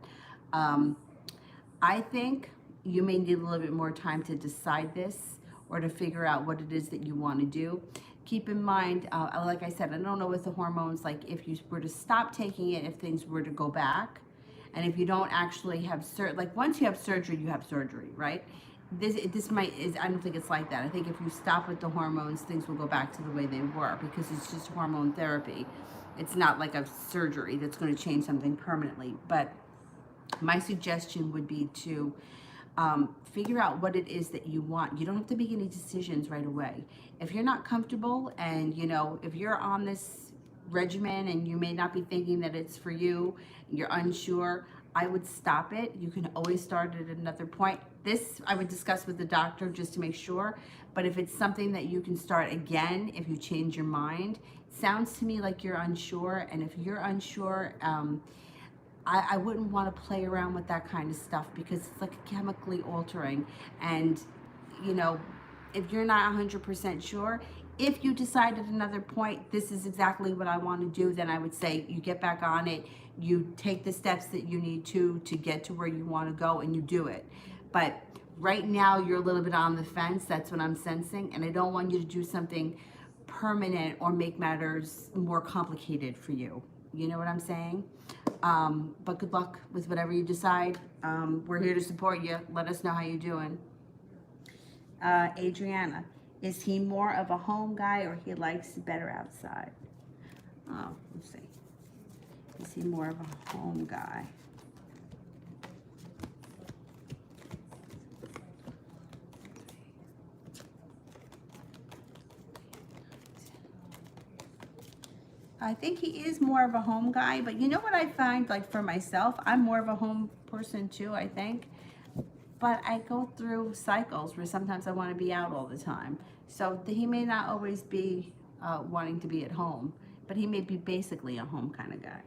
[SPEAKER 1] I think you may need a little bit more time to decide this or to figure out what it is that you want to do. Keep in mind, like I said, I don't know with the hormones, like if you were to stop taking it, if things were to go back, and if you don't actually have like once you have surgery, right? This I don't think it's like that. I think if you stop with the hormones, things will go back to the way they were because it's just hormone therapy. It's not like a surgery that's going to change something permanently. But my suggestion would be to figure out what it is that you want. You don't have to make any decisions right away. If you're not comfortable and, if you're on this regimen and you may not be thinking that it's for you, you're unsure, I would stop it. You can always start at another point. This I would discuss with the doctor just to make sure. But if it's something that you can start again, if you change your mind, it sounds to me like you're unsure. And if you're unsure, I wouldn't want to play around with that kind of stuff because it's like chemically altering. And, if you're not 100% sure, if you decide at another point, this is exactly what I want to do, then I would say you get back on it, you take the steps that you need to get to where you want to go, and you do it. But right now, you're a little bit on the fence. That's what I'm sensing. And I don't want you to do something permanent or make matters more complicated for you. You know what I'm saying? But good luck with whatever you decide. We're here to support you. Let us know how you're doing. Adriana, is he more of a home guy or he likes better outside? Oh, let's see. Is he more of a home guy? I think he is more of a home guy, but you know what I find, like for myself, I'm more of a home person too, I think. But I go through cycles where sometimes I want to be out all the time. So he may not always be wanting to be at home, but he may be basically a home kind of guy.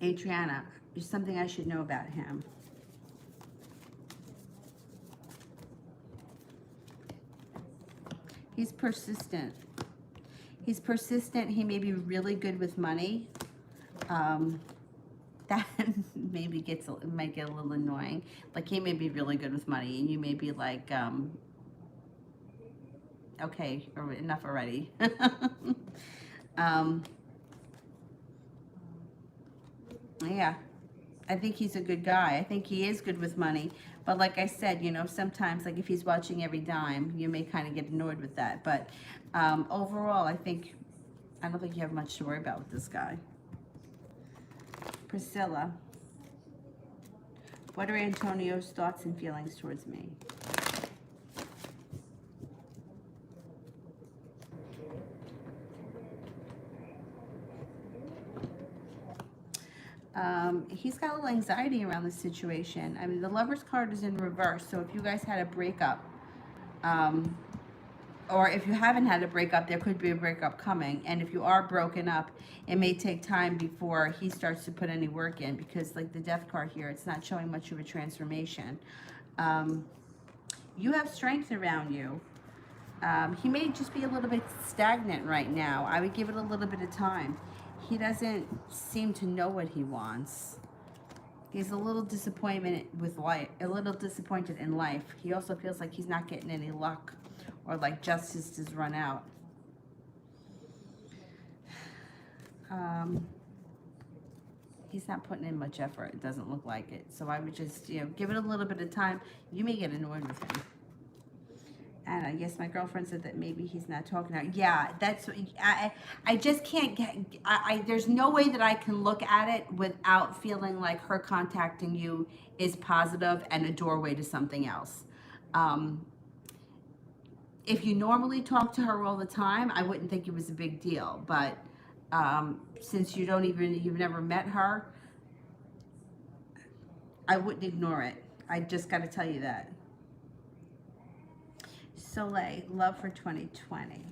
[SPEAKER 1] Adriana, there's something I should know about him. He's persistent. He's persistent. He may be really good with money. That maybe might get a little annoying. Like he may be really good with money, and you may be like, okay, enough already. Yeah, I think he's a good guy. I think he is good with money. But like I said, you know, sometimes like if he's watching every dime, you may kind of get annoyed with that. But overall, I don't think you have much to worry about with this guy. Priscilla, what are Antonio's thoughts and feelings towards me? He's got a little anxiety around the situation. I mean, the Lover's card is in reverse, so if you guys had a breakup, or if you haven't had a breakup, there could be a breakup coming. And if you are broken up, it may take time before he starts to put any work in, because like the Death card here, it's not showing much of a transformation. You have strength around you. He may just be a little bit stagnant right now. I would give it a little bit of time. He doesn't seem to know what he wants. He's a little disappointed with life, a little disappointed in life. He also feels like he's not getting any luck, or like justice has run out. He's not putting in much effort. It doesn't look like it. So I would just, you know, give it a little bit of time. You may get annoyed with him. And I guess my girlfriend said that maybe he's not talking out. Yeah, that's, I just can't get, there's no way that I can look at it without feeling like her contacting you is positive and a doorway to something else. If you normally talk to her all the time, I wouldn't think it was a big deal. But since you've never met her, I wouldn't ignore it. I just got to tell you that. Soleil, love for 2020.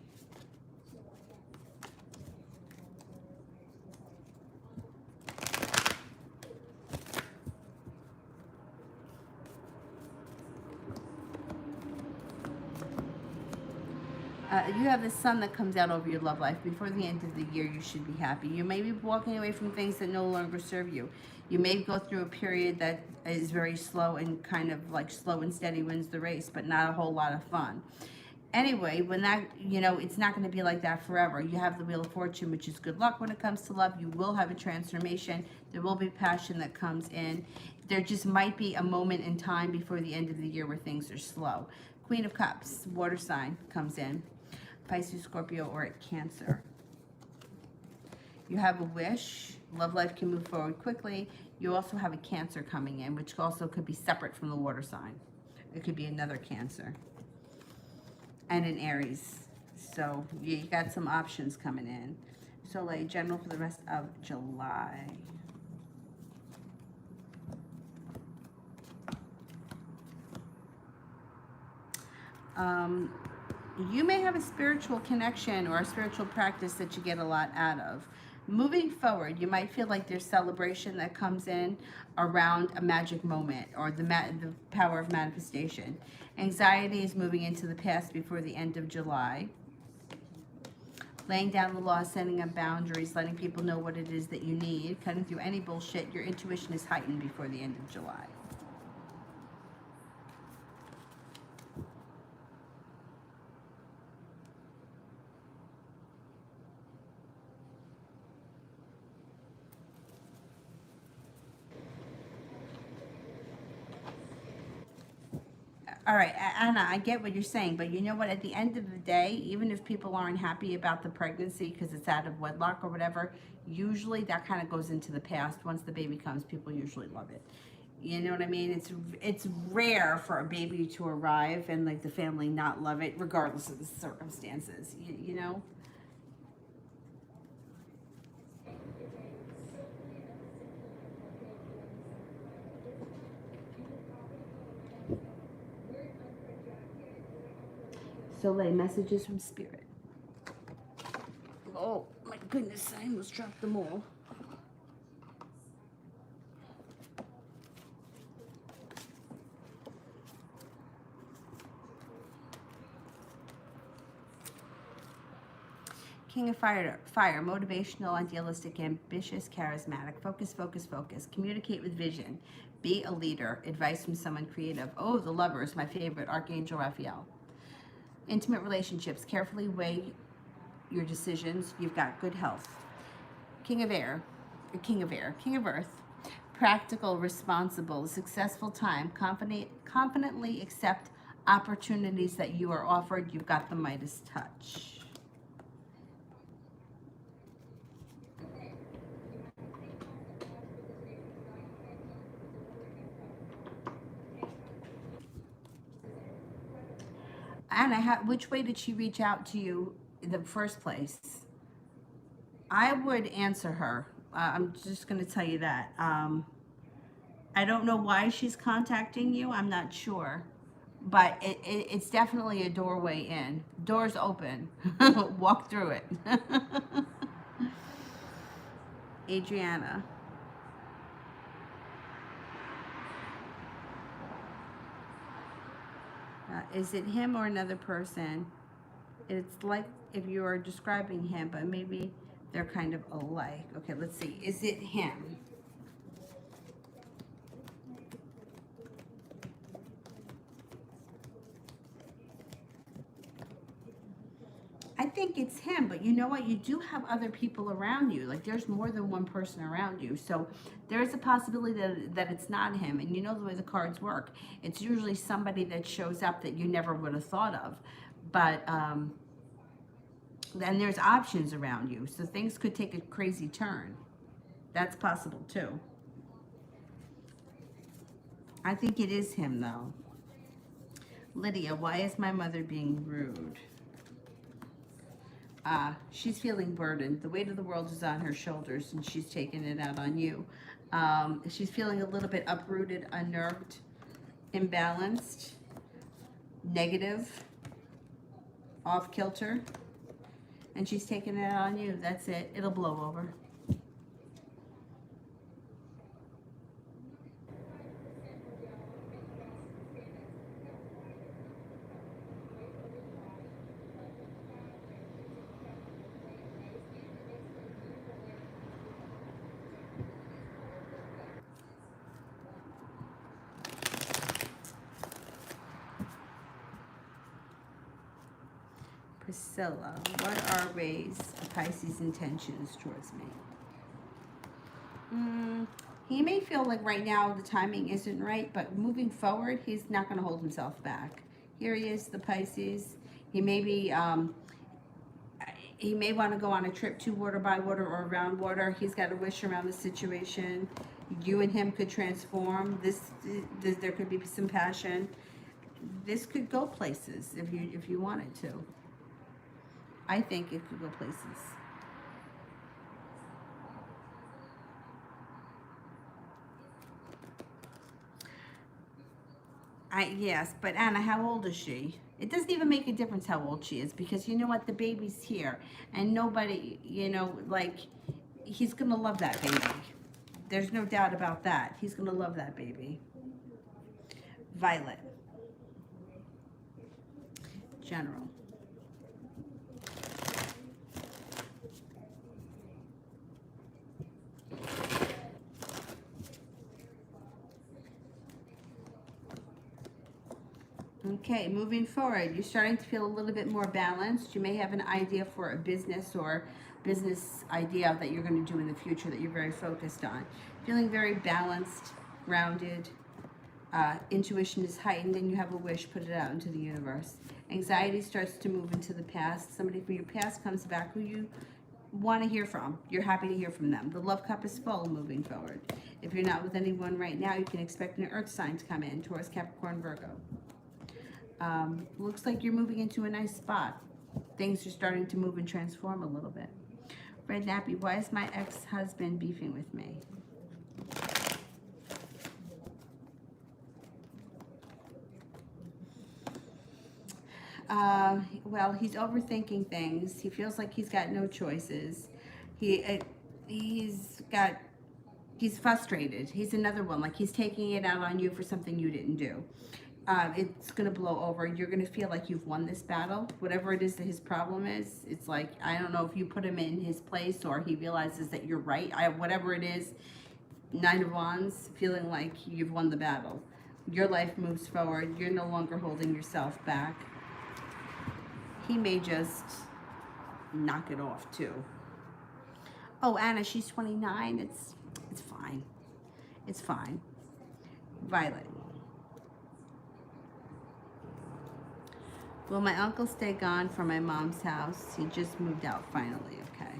[SPEAKER 1] You have the sun that comes out over your love life. Before the end of the year, you should be happy. You may be walking away from things that no longer serve you. You may go through a period that is very slow and kind of like slow and steady wins the race, but not a whole lot of fun. Anyway, when that, you know, it's not going to be like that forever. You have the Wheel of Fortune, which is good luck when it comes to love. You will have a transformation. There will be passion that comes in. There just might be a moment in time before the end of the year where things are slow. Queen of Cups, water sign comes in. Pisces, Scorpio, or at Cancer. You have a wish. Love life can move forward quickly. You also have a Cancer coming in, which also could be separate from the water sign. It could be another Cancer. And an Aries. So you got some options coming in. Soleil, general for the rest of July. You may have a spiritual connection or a spiritual practice that you get a lot out of. Moving forward, you might feel like there's celebration that comes in around a magic moment or the power of manifestation. Anxiety is moving into the past before the end of July. Laying down the law, setting up boundaries, letting people know what it is that you need, cutting through any bullshit. Your intuition is heightened before the end of July. All right, Anna, I get what you're saying, but you know what? At the end of the day, even if people aren't happy about the pregnancy because it's out of wedlock or whatever, usually that kind of goes into the past. Once the baby comes, people usually love it. You know what I mean? It's rare for a baby to arrive and like the family not love it, regardless of the circumstances. You know? Soleil, messages from spirit. Oh my goodness, I almost dropped them all. King of fire, motivational, idealistic, ambitious, charismatic. Focus, focus, focus. Communicate with vision. Be a leader. Advice from someone creative. Oh, the lover is my favorite. Archangel Raphael. Intimate relationships. Carefully weigh your decisions. You've got good health. King of air, king of earth. Practical, responsible, successful time. Confidently accept opportunities that you are offered. You've got the Midas touch. Anna, which way did she reach out to you in the first place? I would answer her. I'm just going to tell you that. I don't know why she's contacting you. I'm not sure. But it's definitely a doorway in. Door's open. Walk through it. Adriana. Is it him or another person? It's like if you are describing him, but maybe they're kind of alike. Okay, let's see. Is it him? I think it's him, but you know what? You do have other people around you. Like there's more than one person around you. So there's a possibility that it's not him. And you know the way the cards work. It's usually somebody that shows up that you never would have thought of. But then there's options around you. So things could take a crazy turn. That's possible too. I think it is him though. Lydia, why is my mother being rude? She's feeling burdened. The weight of the world is on her shoulders and she's taking it out on you. She's feeling a little bit uprooted, unnerved, imbalanced, negative, off kilter. And she's taking it out on you. That's it. It'll blow over. Priscilla, what are Ray's Pisces intentions towards me? He may feel like right now the timing isn't right, but moving forward, he's not going to hold himself back. Here he is, the Pisces. He may be, he may want to go on a trip to water by water or around water. He's got a wish around the situation. You and him could transform. There could be some passion. This could go places if you wanted to. I think it could go places. Yes, but Anna, how old is she? It doesn't even make a difference how old she is because you know what? The baby's here and nobody, like, he's going to love that baby. There's no doubt about that. He's going to love that baby. Violet. General. Okay, moving forward, you're starting to feel a little bit more balanced. You may have an idea for a business or business idea that you're going to do in the future that you're very focused on. Feeling very balanced, grounded, Intuition is heightened and you have a wish, put it out into the universe. Anxiety starts to move into the past. Somebody from your past comes back who you want to hear from. You're happy to hear from them. The love cup is full moving forward. If you're not with anyone right now, you can expect an earth sign to come in, Taurus, Capricorn, Virgo. Looks like you're moving into a nice spot. Things are starting to move and transform a little bit. Red Nappy, why is my ex-husband beefing with me? Well, he's overthinking things. He feels like he's got no choices. He's frustrated. He's another one. Like he's taking it out on you for something you didn't do. It's going to blow over. You're going to feel like you've won this battle. Whatever it is that his problem is, it's like, I don't know if you put him in his place or he realizes that you're right. Whatever it is, 9 of Wands, feeling like you've won the battle. Your life moves forward. You're no longer holding yourself back. He may just knock it off too. Oh, Anna, she's 29. It's fine. It's fine. Violet. Will my uncle stay gone from my mom's house? He just moved out finally, okay.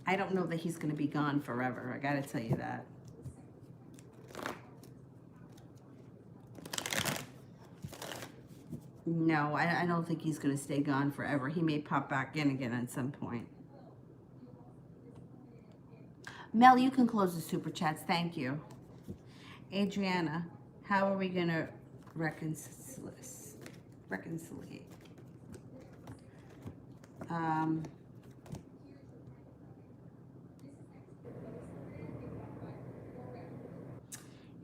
[SPEAKER 1] I don't know that he's going to be gone forever. I got to tell you that. No, I don't think he's going to stay gone forever. He may pop back in again at some point. Mel, you can close the super chats. Thank you. Adriana, how are we going to reconciliate?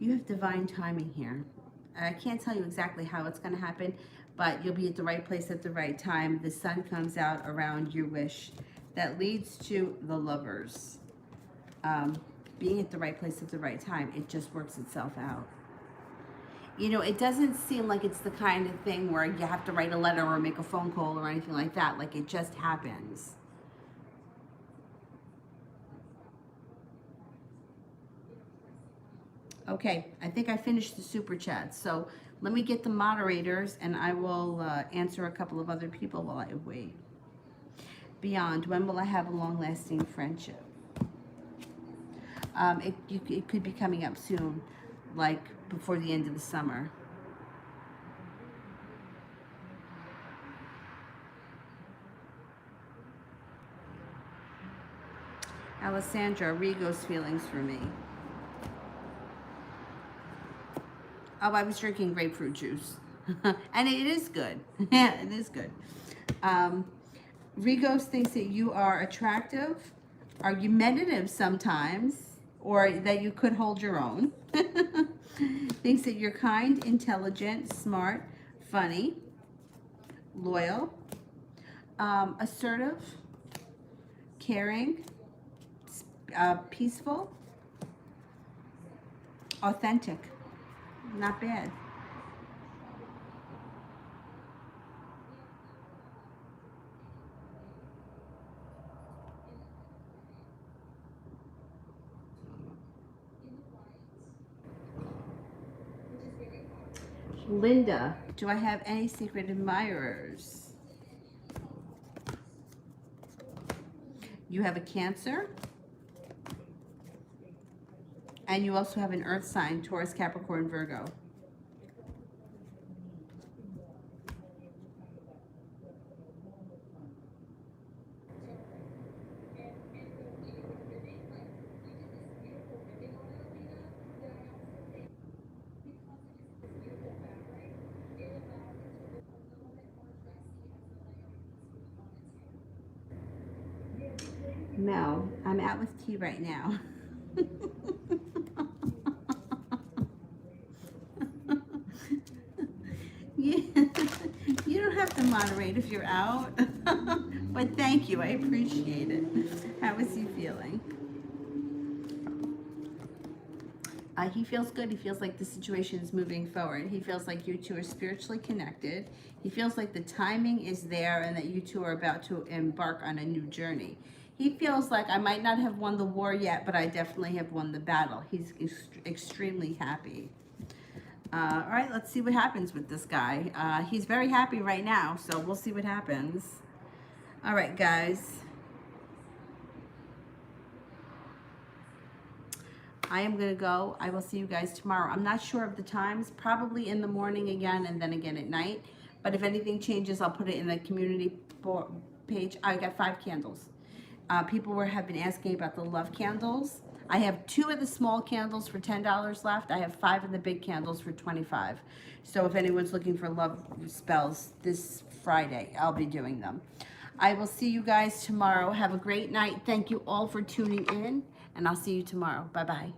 [SPEAKER 1] You have divine timing here. I can't tell you exactly how it's going to happen, but you'll be at the right place at the right time. The sun comes out around your wish. That leads to the lovers. Being at the right place at the right time, it just works itself out. You know, it doesn't seem like it's the kind of thing where you have to write a letter or make a phone call or anything like that. Like, it just happens. Okay, I think I finished the super chat. So let me get the moderators and I will answer a couple of other people while I wait. Beyond, when will I have a long-lasting friendship? It could be coming up soon, like before the end of the summer. Alessandra, Rigo's feelings for me. Oh, I was drinking grapefruit juice. And it is good. Yeah, it is good. Rigos thinks that you are attractive, argumentative sometimes, or that you could hold your own. Thinks that you're kind, intelligent, smart, funny, loyal, assertive, caring, peaceful, authentic. Not bad. Linda, do I have any secret admirers? You have a Cancer. And you also have an earth sign, Taurus, Capricorn, Virgo. Mel, I'm out with tea right now. You don't have to moderate if you're out. But thank you, I appreciate it. How is he feeling? He feels good. He feels like the situation is moving forward. He feels like you two are spiritually connected. He feels like the timing is there and that you two are about to embark on a new journey. He feels like I might not have won the war yet, but I definitely have won the battle. He's extremely happy. All right, let's see what happens with this guy. He's very happy right now, so we'll see what happens. All right, guys. I am going to go. I will see you guys tomorrow. I'm not sure of the times. Probably in the morning again and then again at night. But if anything changes, I'll put it in the community page. I got 5 candles. People have been asking about the love candles. I have 2 of the small candles for $10 left. I have 5 of the big candles for $25. So if anyone's looking for love spells this Friday, I'll be doing them. I will see you guys tomorrow. Have a great night. Thank you all for tuning in, and I'll see you tomorrow. Bye-bye.